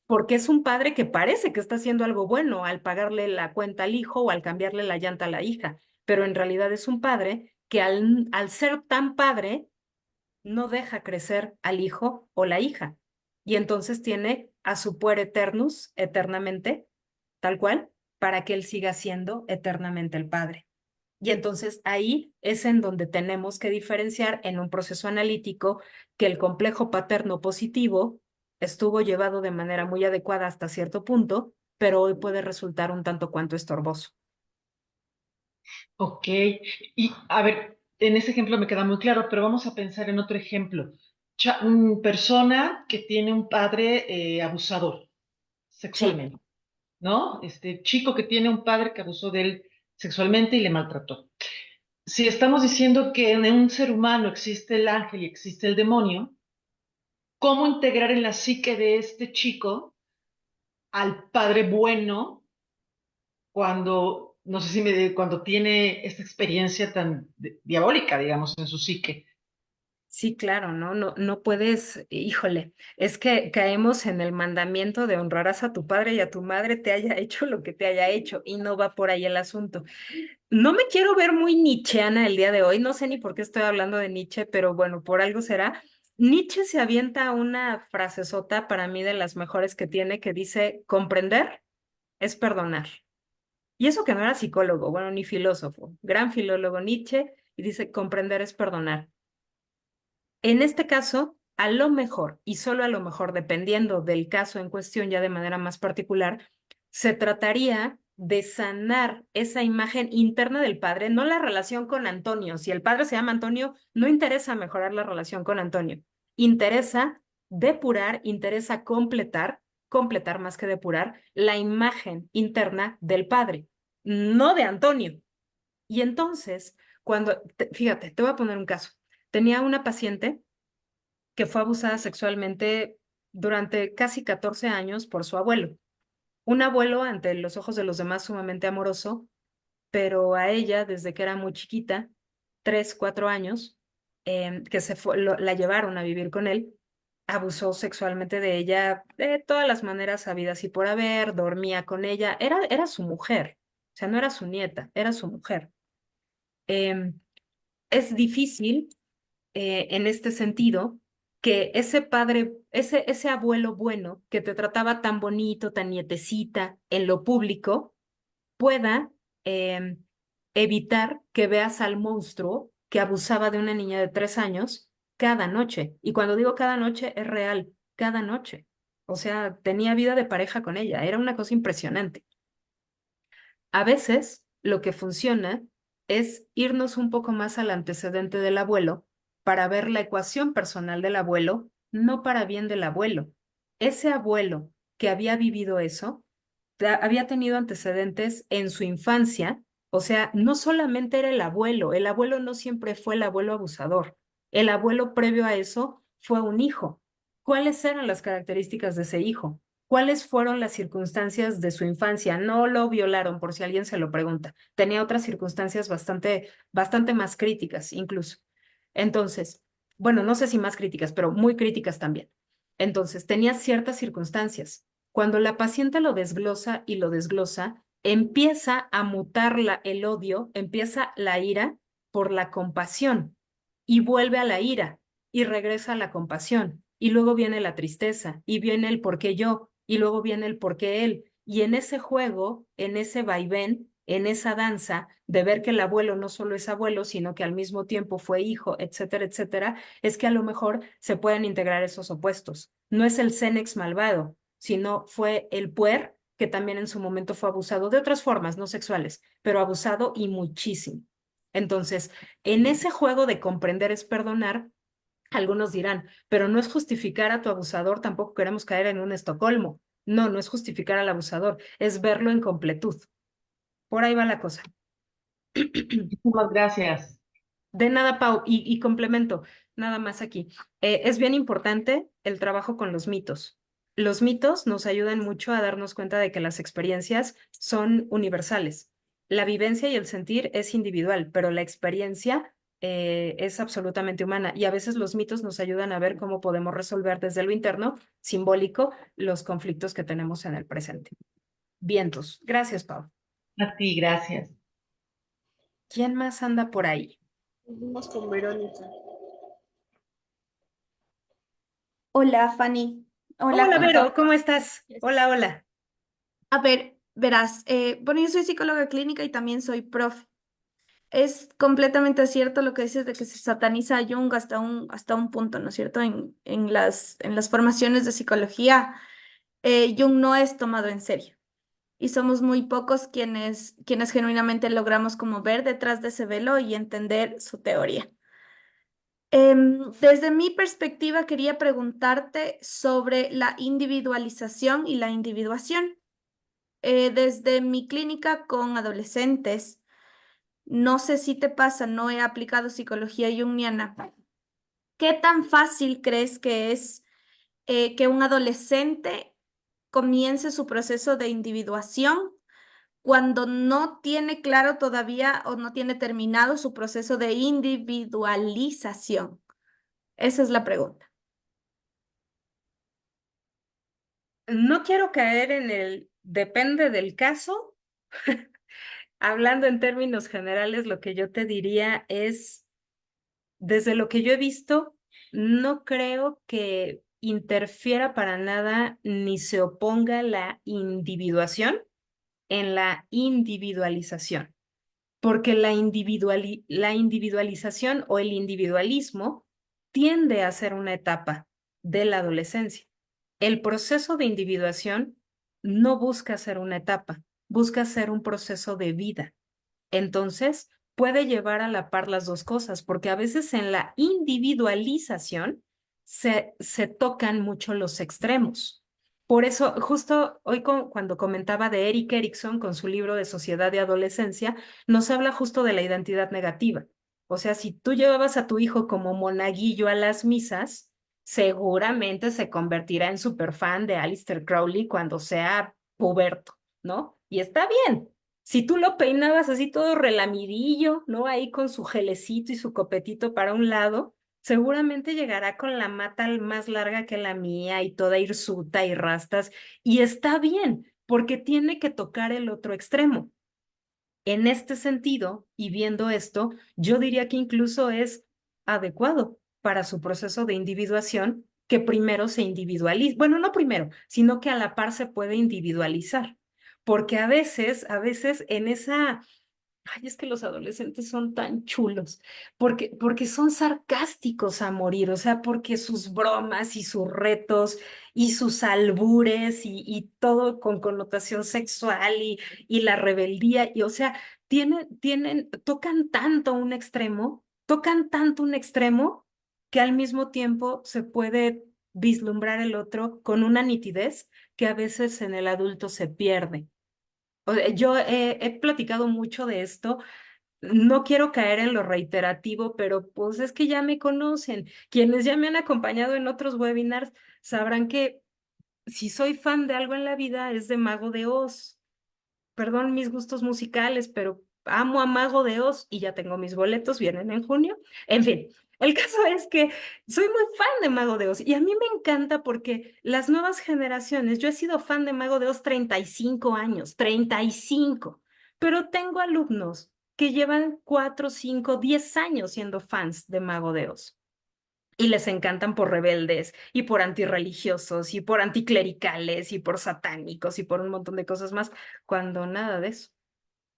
porque es un padre que parece que está haciendo algo bueno al pagarle la cuenta al hijo o al cambiarle la llanta a la hija, pero en realidad es un padre que al ser tan padre no deja crecer al hijo o la hija. Y entonces tiene a su puer eternus eternamente, tal cual, para que él siga siendo eternamente el padre. Y entonces ahí es en donde tenemos que diferenciar en un proceso analítico que el complejo paterno positivo estuvo llevado de manera muy adecuada hasta cierto punto, pero hoy puede resultar un tanto cuanto estorboso.
Ok, y a ver, en ese ejemplo me queda muy claro, pero vamos a pensar en otro ejemplo. Persona que tiene un padre abusador
Sí,
sexualmente, ¿no? Este chico que tiene un padre que abusó de él sexualmente y le maltrató. Si estamos diciendo que en un ser humano existe el ángel y existe el demonio, ¿cómo integrar en la psique de este chico al padre bueno cuando, no sé si cuando tiene esta experiencia tan diabólica, digamos, en su psique?
sí, claro, ¿no? No, no puedes, híjole, es que caemos en el mandamiento de honrarás a tu padre y a tu madre te haya hecho lo que te haya hecho y no va por ahí el asunto. No me quiero ver muy nietzscheana el día de hoy, no sé ni por qué estoy hablando de Nietzsche, pero bueno, por algo será. Nietzsche se avienta una frasezota para mí de las mejores que tiene que dice, comprender es perdonar. Y eso que no era psicólogo, bueno, ni filósofo, gran filólogo Nietzsche, y dice, comprender es perdonar. En este caso, a lo mejor, y solo a lo mejor, dependiendo del caso en cuestión ya de manera más particular, se trataría de sanar esa imagen interna del padre, no la relación con Antonio. Si el padre se llama Antonio, no interesa mejorar la relación con Antonio. Interesa depurar, interesa completar más que depurar, la imagen interna del padre, no de Antonio. Y entonces, fíjate, te voy a poner un caso. Tenía una paciente que fue abusada sexualmente durante casi 14 años por su abuelo. Un abuelo ante los ojos de los demás sumamente amoroso, pero a ella desde que era muy chiquita, 3, 4 años, que la llevaron a vivir con él, abusó sexualmente de ella de todas las maneras habidas y por haber, dormía con ella, era su mujer, o sea, no era su nieta, era su mujer. Em, es difícil en este sentido, que ese padre, ese abuelo bueno que te trataba tan bonito, tan nietecita en lo público, pueda eh, evitar que veas al monstruo que abusaba de una niña de 3 años cada noche. Y cuando digo cada noche, es real, cada noche. O sea, tenía vida de pareja con ella, era una cosa impresionante. A veces lo que funciona es irnos un poco más al antecedente del abuelo para ver la ecuación personal del abuelo, no para bien del abuelo. Ese abuelo que había vivido eso, había tenido antecedentes en su infancia, o sea, no solamente era el abuelo no siempre fue el abuelo abusador, el abuelo previo a eso fue un hijo. ¿Cuáles eran las características de ese hijo? ¿Cuáles fueron las circunstancias de su infancia? No lo violaron, por si alguien se lo pregunta. Tenía otras circunstancias bastante más críticas, incluso. Entonces, bueno, no sé si más críticas, pero muy críticas también. Entonces, tenía ciertas circunstancias. Cuando la paciente lo desglosa y lo desglosa, empieza a mutar el odio, empieza la ira por la compasión y vuelve a la ira y regresa a la compasión. Y luego viene la tristeza y viene el por qué yo y luego viene el por qué él. Y en ese juego, en ese vaivén, en esa danza de ver que el abuelo no solo es abuelo, sino que al mismo tiempo fue hijo, etcétera, etcétera, es que a lo mejor se pueden integrar esos opuestos. No es el Cenex malvado, sino fue el puer, que también en su momento fue abusado de otras formas, no sexuales, pero abusado y muchísimo. Entonces, en ese juego de comprender es perdonar, algunos dirán, pero no es justificar a tu abusador, tampoco queremos caer en un Estocolmo. No, no es justificar al abusador, es verlo en completud. Por ahí va la cosa.
Muchísimas gracias.
De nada, Pau, y complemento, nada más aquí. Es bien importante el trabajo con los mitos. Los mitos nos ayudan mucho a darnos cuenta de que las experiencias son universales. La vivencia y el sentir es individual, pero la experiencia es absolutamente humana. Y a veces los mitos nos ayudan a ver cómo podemos resolver desde lo interno, simbólico, los conflictos que tenemos en el presente. Vientos. Gracias, Pau.
A ti, gracias.
¿Quién más anda por ahí?
Seguimos con Verónica.
Hola, Fanny. Hola,
Hola, Vero,
Pau.
¿cómo estás? Hola, hola.
A ver, verás, bueno, yo soy psicóloga clínica y también soy profe. Es completamente cierto lo que dices de que se sataniza a Jung hasta un punto, ¿no es cierto? En las formaciones de psicología, Jung no es tomado en serio y somos muy pocos quienes genuinamente logramos como ver detrás de ese velo y entender su teoría. Desde mi perspectiva, quería preguntarte sobre la individualización y la individuación. Desde mi clínica con adolescentes, no sé si te pasa, no he aplicado psicología junguiana. ¿Qué tan fácil crees que es que un adolescente comience su proceso de individuación cuando no tiene claro todavía o no tiene terminado su proceso de individualización? Esa es la pregunta.
No quiero caer en el depende del caso. Hablando en términos generales, lo que yo te diría es, desde lo que yo he visto, no creo que interfiera para nada ni se oponga la individuación en la individualización, porque la individualización o el individualismo tiende a ser una etapa de la adolescencia. El proceso de individuación no busca ser una etapa, busca ser un proceso de vida. Entonces, puede llevar a la par las dos cosas, porque a veces en la individualización se tocan mucho los extremos. Por eso, justo hoy cuando comentaba de Erik Erikson con su libro de Sociedad y Adolescencia, nos habla justo de la identidad negativa. O sea, si tú llevabas a tu hijo como monaguillo a las misas, seguramente se convertirá en superfan de Aleister Crowley cuando sea puberto, ¿no? Y está bien. Si tú lo peinabas así todo relamidillo, ¿no? Ahí con su gelecito y su copetito para un lado, seguramente llegará con la mata más larga que la mía y toda hirsuta y rastas. Y está bien, porque tiene que tocar el otro extremo. En este sentido, y viendo esto, yo diría que incluso es adecuado para su proceso de individuación que primero se individualice. Bueno, no primero, sino que a la par se puede individualizar. Porque a veces Ay, es que los adolescentes son tan chulos, porque son sarcásticos a morir, o sea, porque sus bromas y sus retos y sus albures y todo con connotación sexual y la rebeldía, y o sea, tocan tanto un extremo que al mismo tiempo se puede vislumbrar el otro con una nitidez que a veces en el adulto se pierde. Yo he platicado mucho de esto, no quiero caer en lo reiterativo, pero pues es que ya me conocen. Quienes ya me han acompañado en otros webinars sabrán que si soy fan de algo en la vida es de Mago de Oz. Perdón mis gustos musicales, pero amo a Mago de Oz y ya tengo mis boletos, vienen en junio. En fin, el caso es que soy muy fan de Mago de Oz y a mí me encanta porque las nuevas generaciones, yo he sido fan de Mago de Oz 35 años, 35, pero tengo alumnos que llevan 4, 5, 10 años siendo fans de Mago de Oz. Y les encantan por rebeldes y por antirreligiosos y por anticlericales y por satánicos y por un montón de cosas más, cuando nada de eso,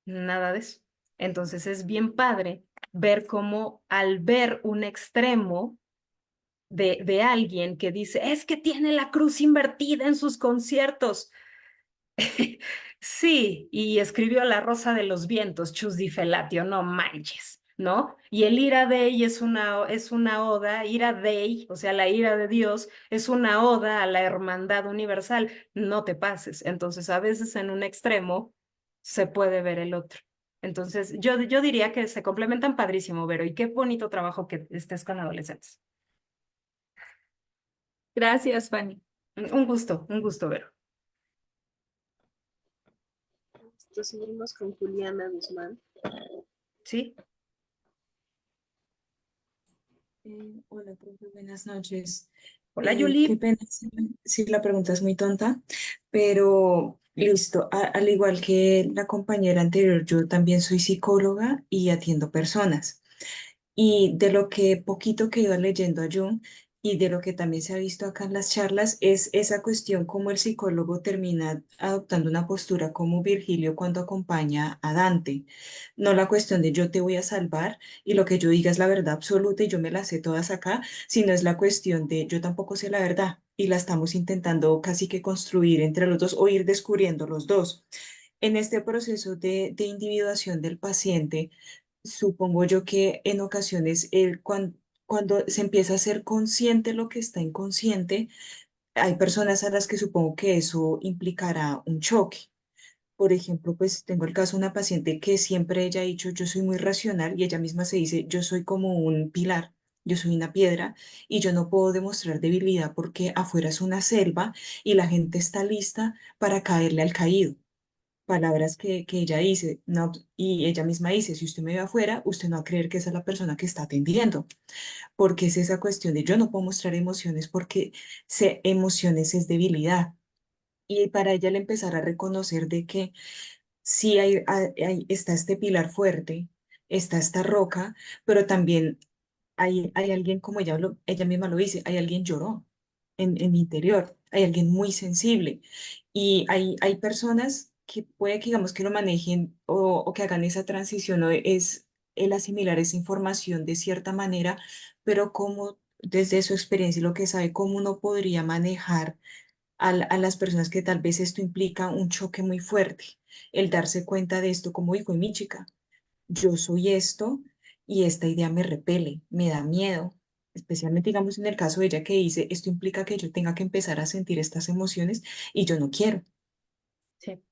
nada de eso. Entonces es bien padre ver cómo al ver un extremo de alguien que dice, es que tiene la cruz invertida en sus conciertos. Sí, y escribió La Rosa de los Vientos, Chus di Felatio, no manches, ¿no? Y el ira Dei es una oda, ira Dei, o sea, la ira de Dios, es una oda a la hermandad universal, no te pases. Entonces, a veces en un extremo se puede ver el otro. Entonces, yo diría que se complementan padrísimo, Vero, y qué bonito trabajo que estés con adolescentes.
Gracias, Fanny.
Un gusto, Vero.
Seguimos con Juliana Guzmán.
¿Sí?
Hola, profe, buenas noches.
Hola,
Qué
Yuli.
pena si la pregunta es muy tonta, pero listo, al igual que la compañera anterior, yo también soy psicóloga y atiendo personas. Y de lo que poquito que iba leyendo a Jung y de lo que también se ha visto acá en las charlas es esa cuestión como el psicólogo termina adoptando una postura como Virgilio cuando acompaña a Dante. No la cuestión de yo te voy a salvar y lo que yo diga es la verdad absoluta y yo me la sé todas acá, sino es la cuestión de yo tampoco sé la verdad y la estamos intentando casi que construir entre los dos o ir descubriendo los dos. En este proceso de individuación del paciente, supongo yo que en ocasiones cuando se empieza a ser consciente lo que está inconsciente, hay personas a las que supongo que eso implicará un choque. Por ejemplo, pues tengo el caso de una paciente que siempre ella ha dicho, yo soy muy racional y ella misma se dice, yo soy como un pilar, yo soy una piedra y yo no puedo demostrar debilidad porque afuera es una selva y la gente está lista para caerle al caído. Palabras que ella dice, no, y ella misma dice, si usted me ve afuera, usted no va a creer que esa es la persona que está atendiendo, porque es esa cuestión de yo no puedo mostrar emociones porque emociones es debilidad. Y para ella el empezar a reconocer de que sí está este pilar fuerte, está esta roca, pero también hay alguien, como ella misma lo dice, hay alguien lloró en mi interior, hay alguien muy sensible. Y hay personas que puede que digamos que lo manejen o que hagan esa transición o es el asimilar esa información de cierta manera, pero como desde su experiencia y lo que sabe, cómo uno podría manejar a las personas que tal vez esto implica un choque muy fuerte, el darse cuenta de esto, como dijo mi chica, yo soy esto y esta idea me repele, me da miedo, especialmente digamos en el caso de ella que dice, esto implica que yo tenga que empezar a sentir estas emociones y yo no quiero.
Sí.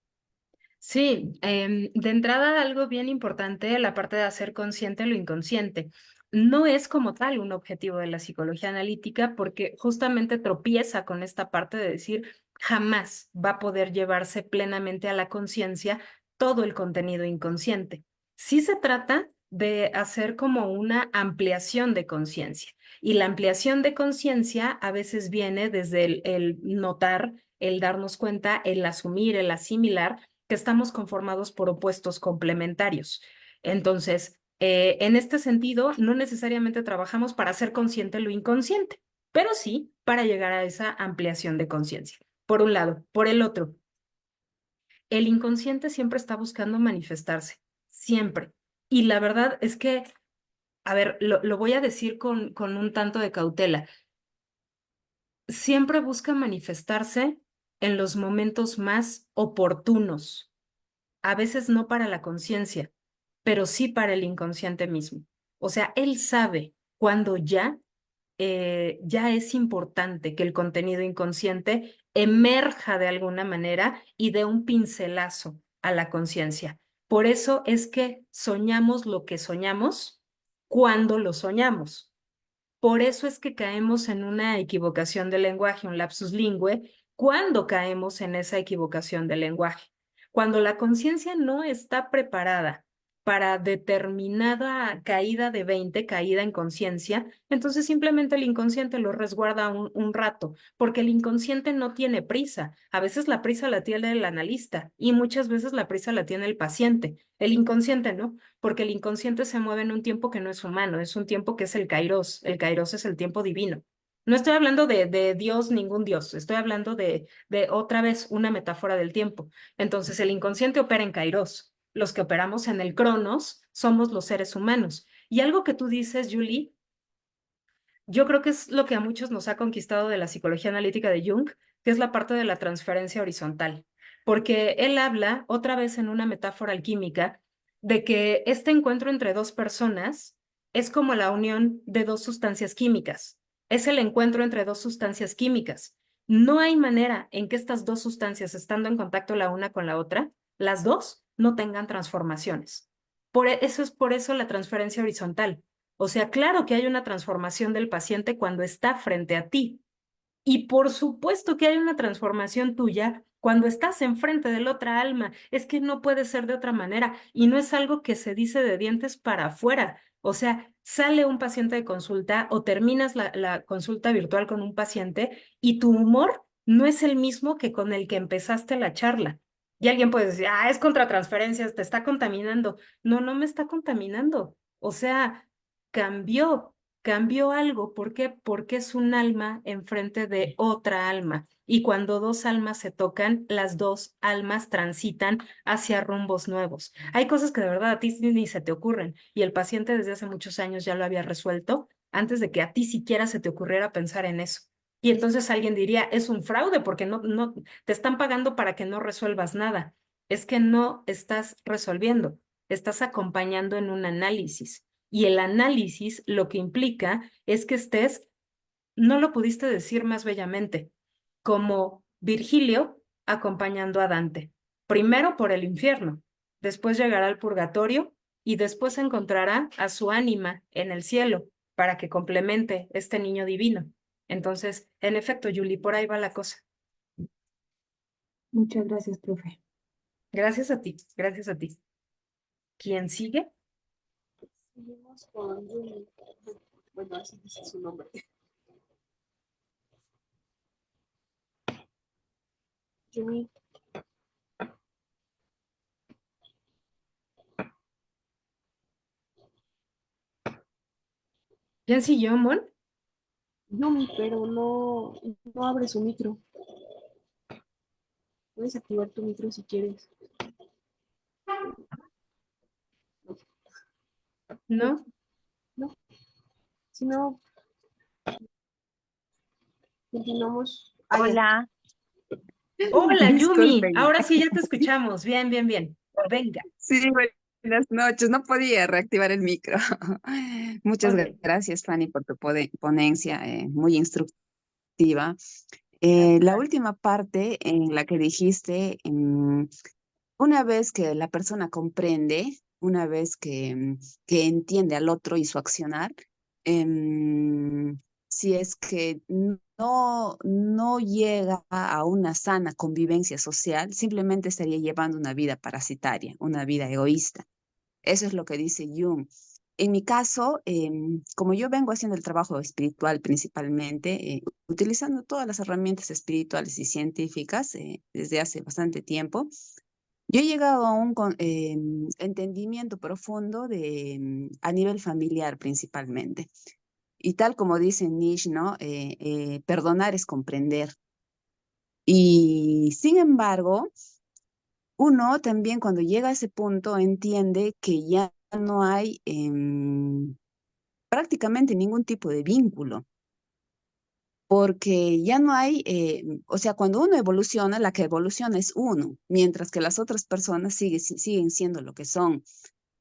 Sí, de entrada algo bien importante, la parte de hacer consciente lo inconsciente. No es como tal un objetivo de la psicología analítica porque justamente tropieza con esta parte de decir jamás va a poder llevarse plenamente a la conciencia todo el contenido inconsciente. Sí se trata de hacer como una ampliación de conciencia y la ampliación de conciencia a veces viene desde el notar, el darnos cuenta, el asumir, el asimilar que estamos conformados por opuestos complementarios. Entonces, en este sentido, no necesariamente trabajamos para hacer consciente lo inconsciente, pero sí para llegar a esa ampliación de conciencia. Por un lado. Por el otro, el inconsciente siempre está buscando manifestarse. siempre. Y la verdad es que, a ver, lo voy a decir con un tanto de cautela. Siempre busca manifestarse en los momentos más oportunos, a veces no para la conciencia, pero sí para el inconsciente mismo. O sea, él sabe cuando ya es importante que el contenido inconsciente emerja de alguna manera y dé un pincelazo a la conciencia. Por eso es que soñamos lo que soñamos cuando lo soñamos. Por eso es que caemos en una equivocación del lenguaje, un lapsus lingüe, cuando caemos en esa equivocación del lenguaje. Cuando la conciencia no está preparada para determinada caída de 20, caída en conciencia, entonces simplemente el inconsciente lo resguarda un rato, porque el inconsciente no tiene prisa. A veces la prisa la tiene el analista y muchas veces la prisa la tiene el paciente. El inconsciente no, porque el inconsciente se mueve en un tiempo que no es humano, es un tiempo que es el kairos. El kairos es el tiempo divino. No estoy hablando de Dios, ningún Dios, estoy hablando de otra vez una metáfora del tiempo. Entonces, el inconsciente opera en kairos. Los que operamos en el cronos somos los seres humanos. Y algo que tú dices, Julie, yo creo que es lo que a muchos nos ha conquistado de la psicología analítica de Jung, que es la parte de la transferencia horizontal, porque él habla, otra vez en una metáfora alquímica, de que este encuentro entre dos personas es como la unión de dos sustancias químicas, es el encuentro entre dos sustancias químicas. No hay manera en que estas dos sustancias, estando en contacto la una con la otra, las dos no tengan transformaciones. Eso es por eso la transferencia horizontal. O sea, claro que hay una transformación del paciente cuando está frente a ti. Y por supuesto que hay una transformación tuya cuando estás enfrente de la otra alma. Es que no puede ser de otra manera. Y no es algo que se dice de dientes para afuera. O sea, sale un paciente de consulta o terminas la consulta virtual con un paciente y tu humor no es el mismo que con el que empezaste la charla. Y alguien puede decir, es contra transferencias, te está contaminando. No, no me está contaminando. O sea, cambió cambió algo. ¿Por qué? Porque es un alma enfrente de otra alma. Y cuando dos almas se tocan, las dos almas transitan hacia rumbos nuevos. Hay cosas que de verdad a ti ni se te ocurren. Y el paciente desde hace muchos años ya lo había resuelto antes de que a ti siquiera se te ocurriera pensar en eso. Y entonces alguien diría, es un fraude porque no te están pagando para que no resuelvas nada. Es que no estás resolviendo, estás acompañando en un análisis. Y el análisis lo que implica es que estés, no lo pudiste decir más bellamente, como Virgilio acompañando a Dante. Primero por el infierno, después llegará al purgatorio y después encontrará a su ánima en el cielo para que complemente este niño divino. Entonces, en efecto, Julie, por ahí va la cosa.
Muchas gracias, profe.
Gracias a ti, gracias a ti. ¿Quién sigue?
Seguimos con Yumi. Bueno, así dice su nombre. Yumi.
¿Quién siguió, Mon?
Yumi, pero no abre su micro. Puedes activar tu micro si quieres.
¿No?
No, si no, continuamos. Ya.
Hola,
Hola, Yumi.
disculpen.
Ahora sí ya te escuchamos. Bien, bien, bien. Venga.
Sí, buenas noches. No podía reactivar el micro. Muchas
Ok.
gracias, Fanny, por tu ponencia, muy instructiva. La
Gracias.
última parte en la que dijiste, una vez que la persona comprende, una vez que entiende al otro y su accionar, si es que no llega a una sana convivencia social, simplemente estaría llevando una vida parasitaria, una vida egoísta. Eso es lo que dice Jung. En mi caso, como yo vengo haciendo el trabajo espiritual principalmente, utilizando todas las herramientas espirituales y científicas desde hace bastante tiempo, yo he llegado a un entendimiento profundo a nivel familiar principalmente. Y tal como dice Nietzsche, ¿no? Perdonar es comprender. Y sin embargo, uno también cuando llega a ese punto entiende que ya no hay prácticamente ningún tipo de vínculo, porque ya no hay, o sea, cuando uno evoluciona, la que evoluciona es uno, mientras que las otras personas siguen siendo lo que son.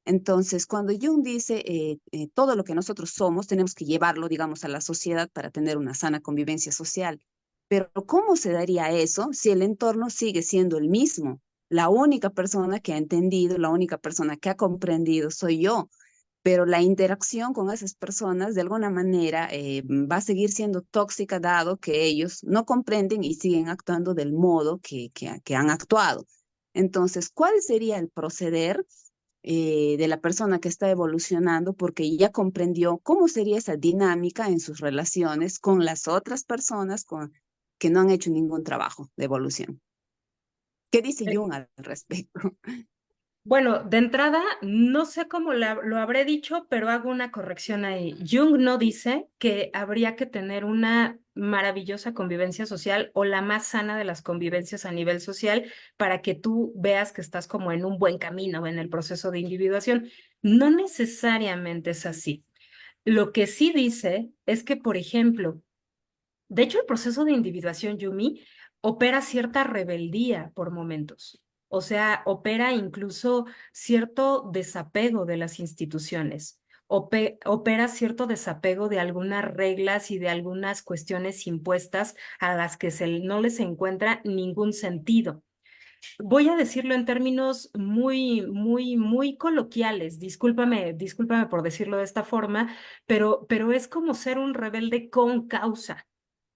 Entonces, cuando Jung dice todo lo que nosotros somos, tenemos que llevarlo, digamos, a la sociedad para tener una sana convivencia social. Pero ¿cómo se daría eso si el entorno sigue siendo el mismo? La única persona que ha entendido, la única persona que ha comprendido soy yo, pero la interacción con esas personas de alguna manera va a seguir siendo tóxica dado que ellos no comprenden y siguen actuando del modo que han actuado. Entonces, ¿cuál sería el proceder de la persona que está evolucionando porque ya comprendió cómo sería esa dinámica en sus relaciones con las otras personas que no han hecho ningún trabajo de evolución? ¿Qué dice Jung al respecto?
Bueno, de entrada, no sé cómo lo habré dicho, pero hago una corrección ahí. Jung no dice que habría que tener una maravillosa convivencia social o la más sana de las convivencias a nivel social para que tú veas que estás como en un buen camino en el proceso de individuación. No necesariamente es así. Lo que sí dice es que, por ejemplo, de hecho, el proceso de individuación, Yumi, opera cierta rebeldía por momentos. O sea, opera incluso cierto desapego de las instituciones. Opera cierto desapego de algunas reglas y de algunas cuestiones impuestas a las que no les encuentra ningún sentido. Voy a decirlo en términos muy coloquiales. Discúlpame por decirlo de esta forma, pero es como ser un rebelde con causa.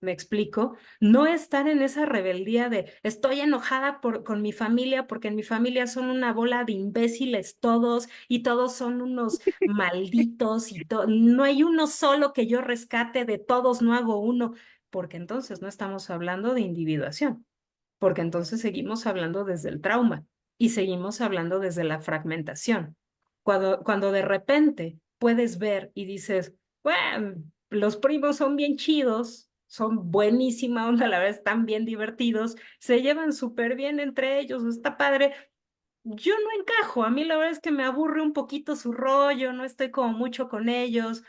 ¿Me explico? No estar en esa rebeldía de estoy enojada con mi familia porque en mi familia son una bola de imbéciles todos y todos son unos malditos y no hay uno solo que yo rescate, de todos no hago uno, porque entonces no estamos hablando de individuación, porque entonces seguimos hablando desde el trauma y seguimos hablando desde la fragmentación. Cuando de repente puedes ver y dices, bueno, los primos son bien chidos, son buenísima onda, la verdad están bien divertidos, se llevan súper bien entre ellos, está padre. Yo no encajo, a mí la verdad es que me aburre un poquito su rollo, no estoy como mucho con ellos.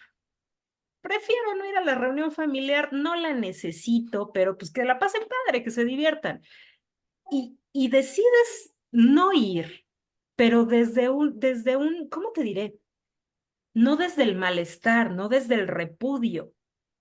Prefiero no ir a la reunión familiar, no la necesito, pero pues que la pasen padre, que se diviertan. Y decides no ir, pero ¿cómo te diré? No desde el malestar, no desde el repudio,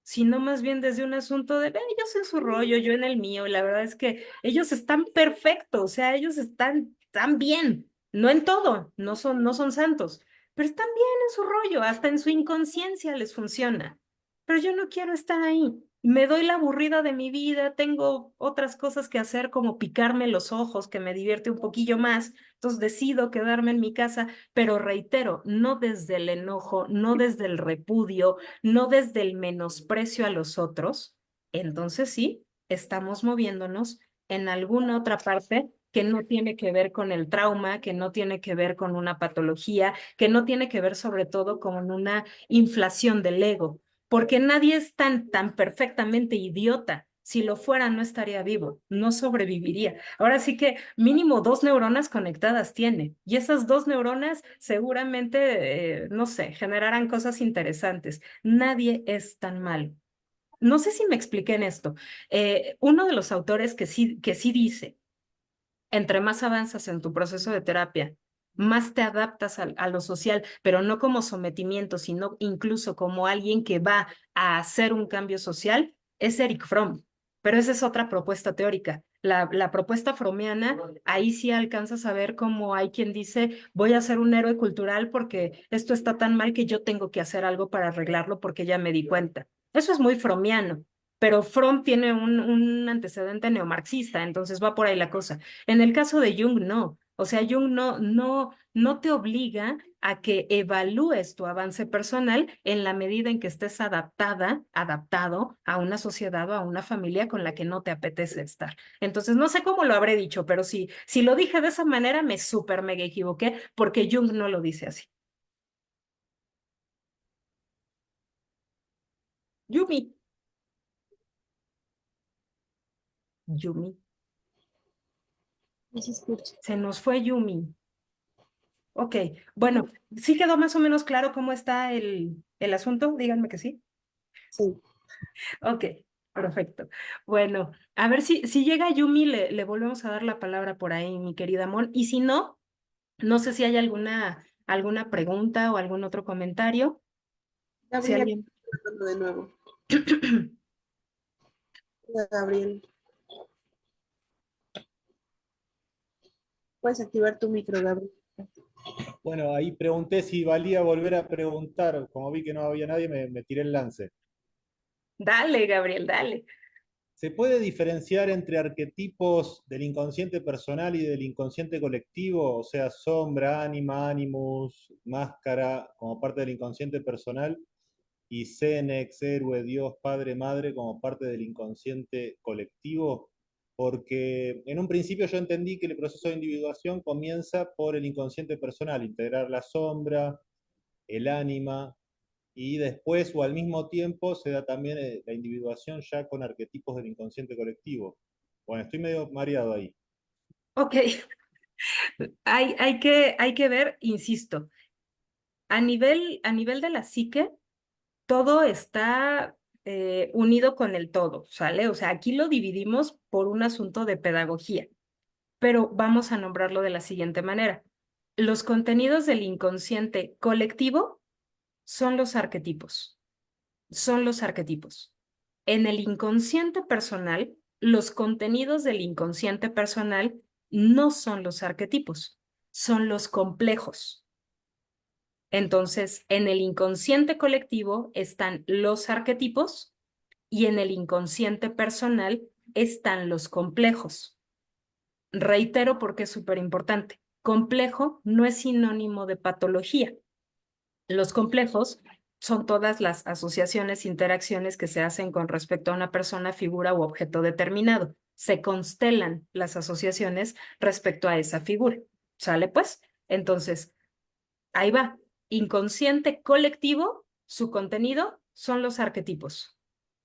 sino más bien desde un asunto de, ve, ellos en su rollo, yo en el mío, y la verdad es que ellos están perfectos, o sea, ellos están bien, no en todo, no son santos, pero están bien en su rollo, hasta en su inconsciencia les funciona. Pero yo no quiero estar ahí. Me doy la aburrida de mi vida, tengo otras cosas que hacer como picarme los ojos, que me divierte un poquillo más, entonces decido quedarme en mi casa, pero reitero, no desde el enojo, no desde el repudio, no desde el menosprecio a los otros. Entonces sí, estamos moviéndonos en alguna otra parte que no tiene que ver con el trauma, que no tiene que ver con una patología, que no tiene que ver sobre todo con una inflación del ego, porque nadie es tan perfectamente idiota. Si lo fuera, no estaría vivo, no sobreviviría. Ahora sí que mínimo 2 neuronas conectadas tiene, y esas 2 neuronas seguramente, no sé, generarán cosas interesantes. Nadie es tan malo. No sé si me expliqué en esto. Uno de los autores que sí dice, entre más avanzas en tu proceso de terapia, más te adaptas a lo social, pero no como sometimiento, sino incluso como alguien que va a hacer un cambio social, es Eric Fromm. Pero esa es otra propuesta teórica. La propuesta fromiana, ahí sí alcanzas a ver cómo hay quien dice, voy a ser un héroe cultural porque esto está tan mal que yo tengo que hacer algo para arreglarlo porque ya me di cuenta. Eso es muy fromiano, pero Fromm tiene un antecedente neomarxista, entonces va por ahí la cosa. En el caso de Jung, no. O sea, Jung no te obliga a que evalúes tu avance personal en la medida en que estés adaptado a una sociedad o a una familia con la que no te apetece estar. Entonces, no sé cómo lo habré dicho, pero si lo dije de esa manera, me súper mega equivoqué porque Jung no lo dice así. Yumi, Yumi.
No se escucha.
Se nos fue Yumi. Ok, bueno, ¿sí quedó más o menos claro cómo está el asunto? Díganme que sí.
Sí.
Ok, perfecto. Bueno, a ver si llega Yumi, le volvemos a dar la palabra por ahí, mi querida Mon. Y si no, no sé si hay alguna pregunta o algún otro comentario. Si
Gabriel,
alguien.
hablando de nuevo. Hola, Gabriel. Puedes activar tu micro, Gabriel.
Bueno, ahí pregunté si valía volver a preguntar. Como vi que no había nadie, me tiré el lance.
Dale, Gabriel, dale.
¿Se puede diferenciar entre arquetipos del inconsciente personal y del inconsciente colectivo? O sea, sombra, ánima, animus, máscara, como parte del inconsciente personal, y Cenex, héroe, Dios, padre, madre, como parte del inconsciente colectivo. Porque en un principio yo entendí que el proceso de individuación comienza por el inconsciente personal, integrar la sombra, el ánima, y después o al mismo tiempo se da también la individuación ya con arquetipos del inconsciente colectivo. Bueno, estoy medio mareado ahí.
Ok, hay que ver, insisto, a nivel de la psique, todo está unido con el todo, ¿sale? O sea, aquí lo dividimos por un asunto de pedagogía, pero vamos a nombrarlo de la siguiente manera. Los contenidos del inconsciente colectivo son los arquetipos, son los arquetipos. En el inconsciente personal, los contenidos del inconsciente personal no son los arquetipos, son los complejos. Entonces, en el inconsciente colectivo están los arquetipos y en el inconsciente personal están los complejos. Reitero porque es súper importante. Complejo no es sinónimo de patología. Los complejos son todas las asociaciones, interacciones que se hacen con respecto a una persona, figura u objeto determinado. Se constelan las asociaciones respecto a esa figura. ¿Sale pues? Entonces, ahí va. Inconsciente colectivo, su contenido son los arquetipos.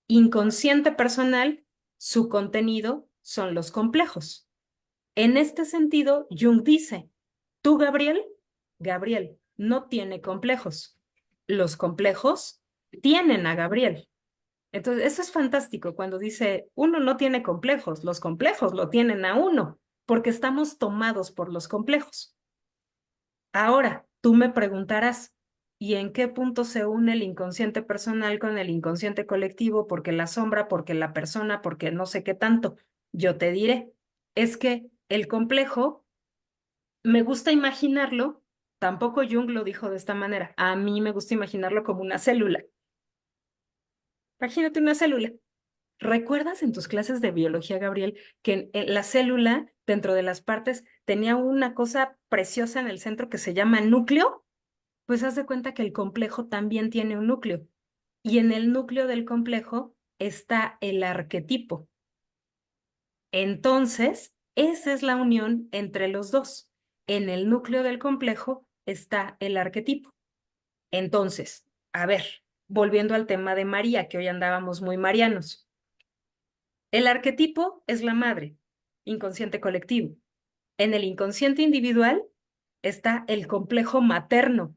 Inconsciente personal, su contenido son los complejos. En este sentido, Jung dice, tú, Gabriel no tiene complejos. Los complejos tienen a Gabriel. Entonces, eso es fantástico cuando dice, uno no tiene complejos, los complejos lo tienen a uno, porque estamos tomados por los complejos. Ahora, tú me preguntarás, ¿y en qué punto se une el inconsciente personal con el inconsciente colectivo? Porque la sombra, porque la persona, porque no sé qué tanto. Yo te diré, es que el complejo, me gusta imaginarlo, tampoco Jung lo dijo de esta manera, a mí me gusta imaginarlo como una célula. Imagínate una célula. ¿Recuerdas en tus clases de biología, Gabriel, que en la célula, dentro de las partes, tenía una cosa preciosa en el centro que se llama núcleo? Pues haz de cuenta que el complejo también tiene un núcleo. Y en el núcleo del complejo está el arquetipo. Entonces, esa es la unión entre los dos. En el núcleo del complejo está el arquetipo. Entonces, a ver, volviendo al tema de María, que hoy andábamos muy marianos. El arquetipo es la madre, inconsciente colectivo. En el inconsciente individual está el complejo materno.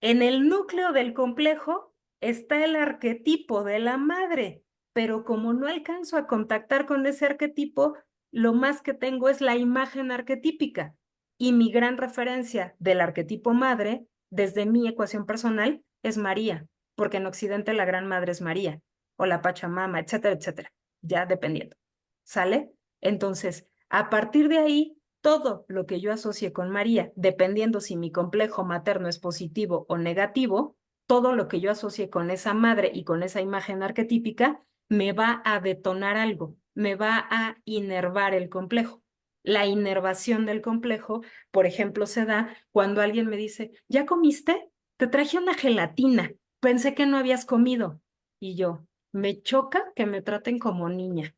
En el núcleo del complejo está el arquetipo de la madre, pero como no alcanzo a contactar con ese arquetipo, lo más que tengo es la imagen arquetípica. Y mi gran referencia del arquetipo madre, desde mi ecuación personal, es María, porque en Occidente la gran madre es María, o la Pachamama, etcétera, etcétera, ya dependiendo. ¿Sale? Entonces, a partir de ahí, todo lo que yo asocie con María, dependiendo si mi complejo materno es positivo o negativo, todo lo que yo asocie con esa madre y con esa imagen arquetípica, me va a detonar algo, me va a inervar el complejo. La inervación del complejo, por ejemplo, se da cuando alguien me dice, ¿ya comiste? Te traje una gelatina, pensé que no habías comido. Y yo, me choca que me traten como niña.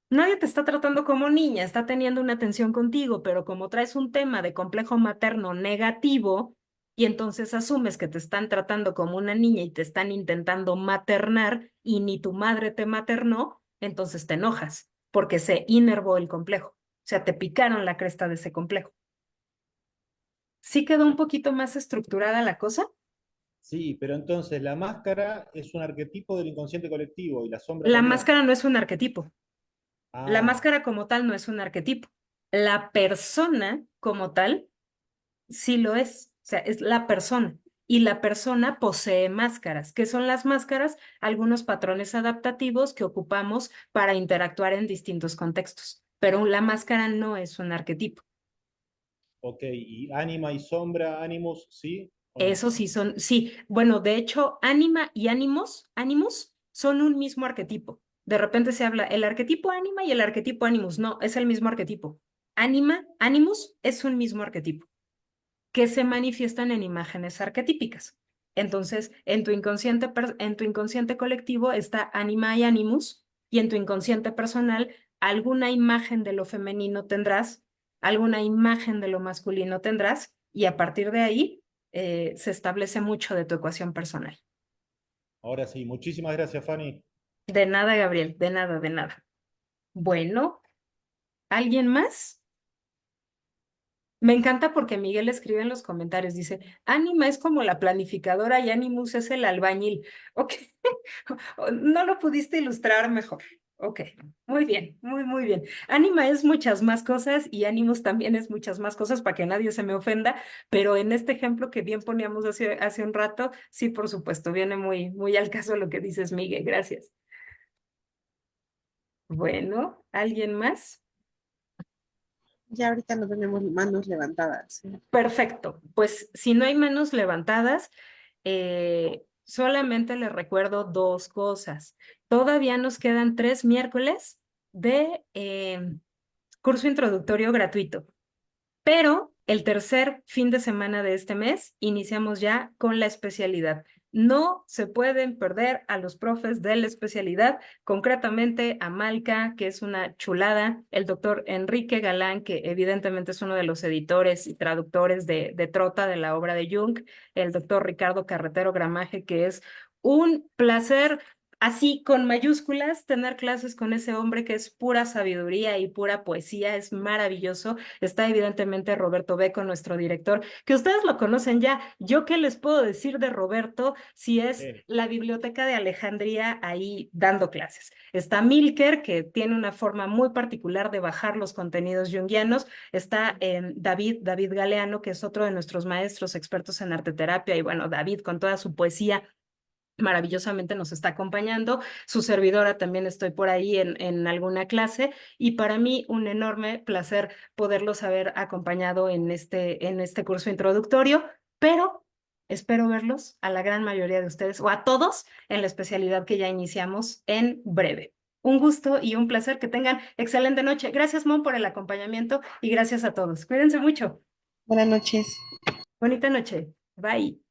Nadie te está tratando como niña, está teniendo una atención contigo, pero como traes un tema de complejo materno negativo y entonces asumes que te están tratando como una niña y te están intentando maternar y ni tu madre te maternó, entonces te enojas porque se inervó el complejo. sea, te picaron la cresta de ese complejo. ¿Sí quedó un poquito más estructurada la cosa?
Sí, pero entonces la máscara es un arquetipo del inconsciente colectivo y la sombra
La
también.
máscara no es un arquetipo. La
Ah,
máscara como tal no es un arquetipo. La persona como tal sí lo es. O sea, es la persona. Y la persona posee máscaras. ¿Qué son las máscaras? Algunos patrones adaptativos que ocupamos para interactuar en distintos contextos. Pero la máscara no es un arquetipo.
ok. ¿Y ánima y sombra, ánimos, sí o no?
Eso sí son, sí. Bueno, de hecho, ánima y ánimos son un mismo arquetipo. De repente se habla el arquetipo ánima y el arquetipo ánimos. No, es el mismo arquetipo. Ánima, ánimos es un mismo arquetipo que se manifiestan en imágenes arquetípicas. Entonces, en tu inconsciente colectivo está ánima y ánimos, y en tu inconsciente personal alguna imagen de lo femenino tendrás, alguna imagen de lo masculino tendrás, y a partir de ahí se establece mucho de tu ecuación personal.
Ahora sí, muchísimas gracias, Fanny.
De nada, Gabriel, de nada, de nada. Bueno, ¿alguien más? Me encanta porque Miguel escribe en los comentarios, dice, Ánima es como la planificadora y Animus es el albañil. Ok, no lo pudiste ilustrar mejor. Ok, muy bien, muy bien. Ánima es muchas más cosas y Animus también es muchas más cosas para que nadie se me ofenda, pero en este ejemplo que bien poníamos hace un rato, sí, por supuesto, viene muy al caso lo que dices, Miguel, gracias. Bueno, ¿alguien más?
Ya ahorita no tenemos manos levantadas. ¿Sí?
Perfecto, pues si no hay manos levantadas, solamente les recuerdo dos cosas. Todavía nos quedan 3 miércoles de curso introductorio gratuito. Pero el tercer fin de semana de este mes iniciamos ya con la especialidad. No se pueden perder a los profes de la especialidad, concretamente a Malca, que es una chulada, el doctor Enrique Galán, que evidentemente es uno de los editores y traductores de Trota, de la obra de Jung, el doctor Ricardo Carretero Gramaje, que es un placer así con mayúsculas tener clases con ese hombre que es pura sabiduría y pura poesía, es maravilloso. Está evidentemente Roberto Beco, nuestro director, que ustedes lo conocen ya. ¿Yo qué les puedo decir de Roberto si es la biblioteca de Alejandría ahí dando clases? Está Milker, que tiene una forma muy particular de bajar los contenidos junguianos. Está David Galeano, que es otro de nuestros maestros expertos en arteterapia. Y bueno, David con toda su poesía maravillosamente nos está acompañando. Su servidora también estoy por ahí en alguna clase y para mí un enorme placer poderlos haber acompañado en este curso introductorio, pero espero verlos a la gran mayoría de ustedes o a todos en la especialidad que ya iniciamos en breve. Un gusto y un placer, que tengan excelente noche. Gracias, Mon, por el acompañamiento y gracias a todos. Cuídense mucho.
Buenas noches.
Bonita noche. Bye.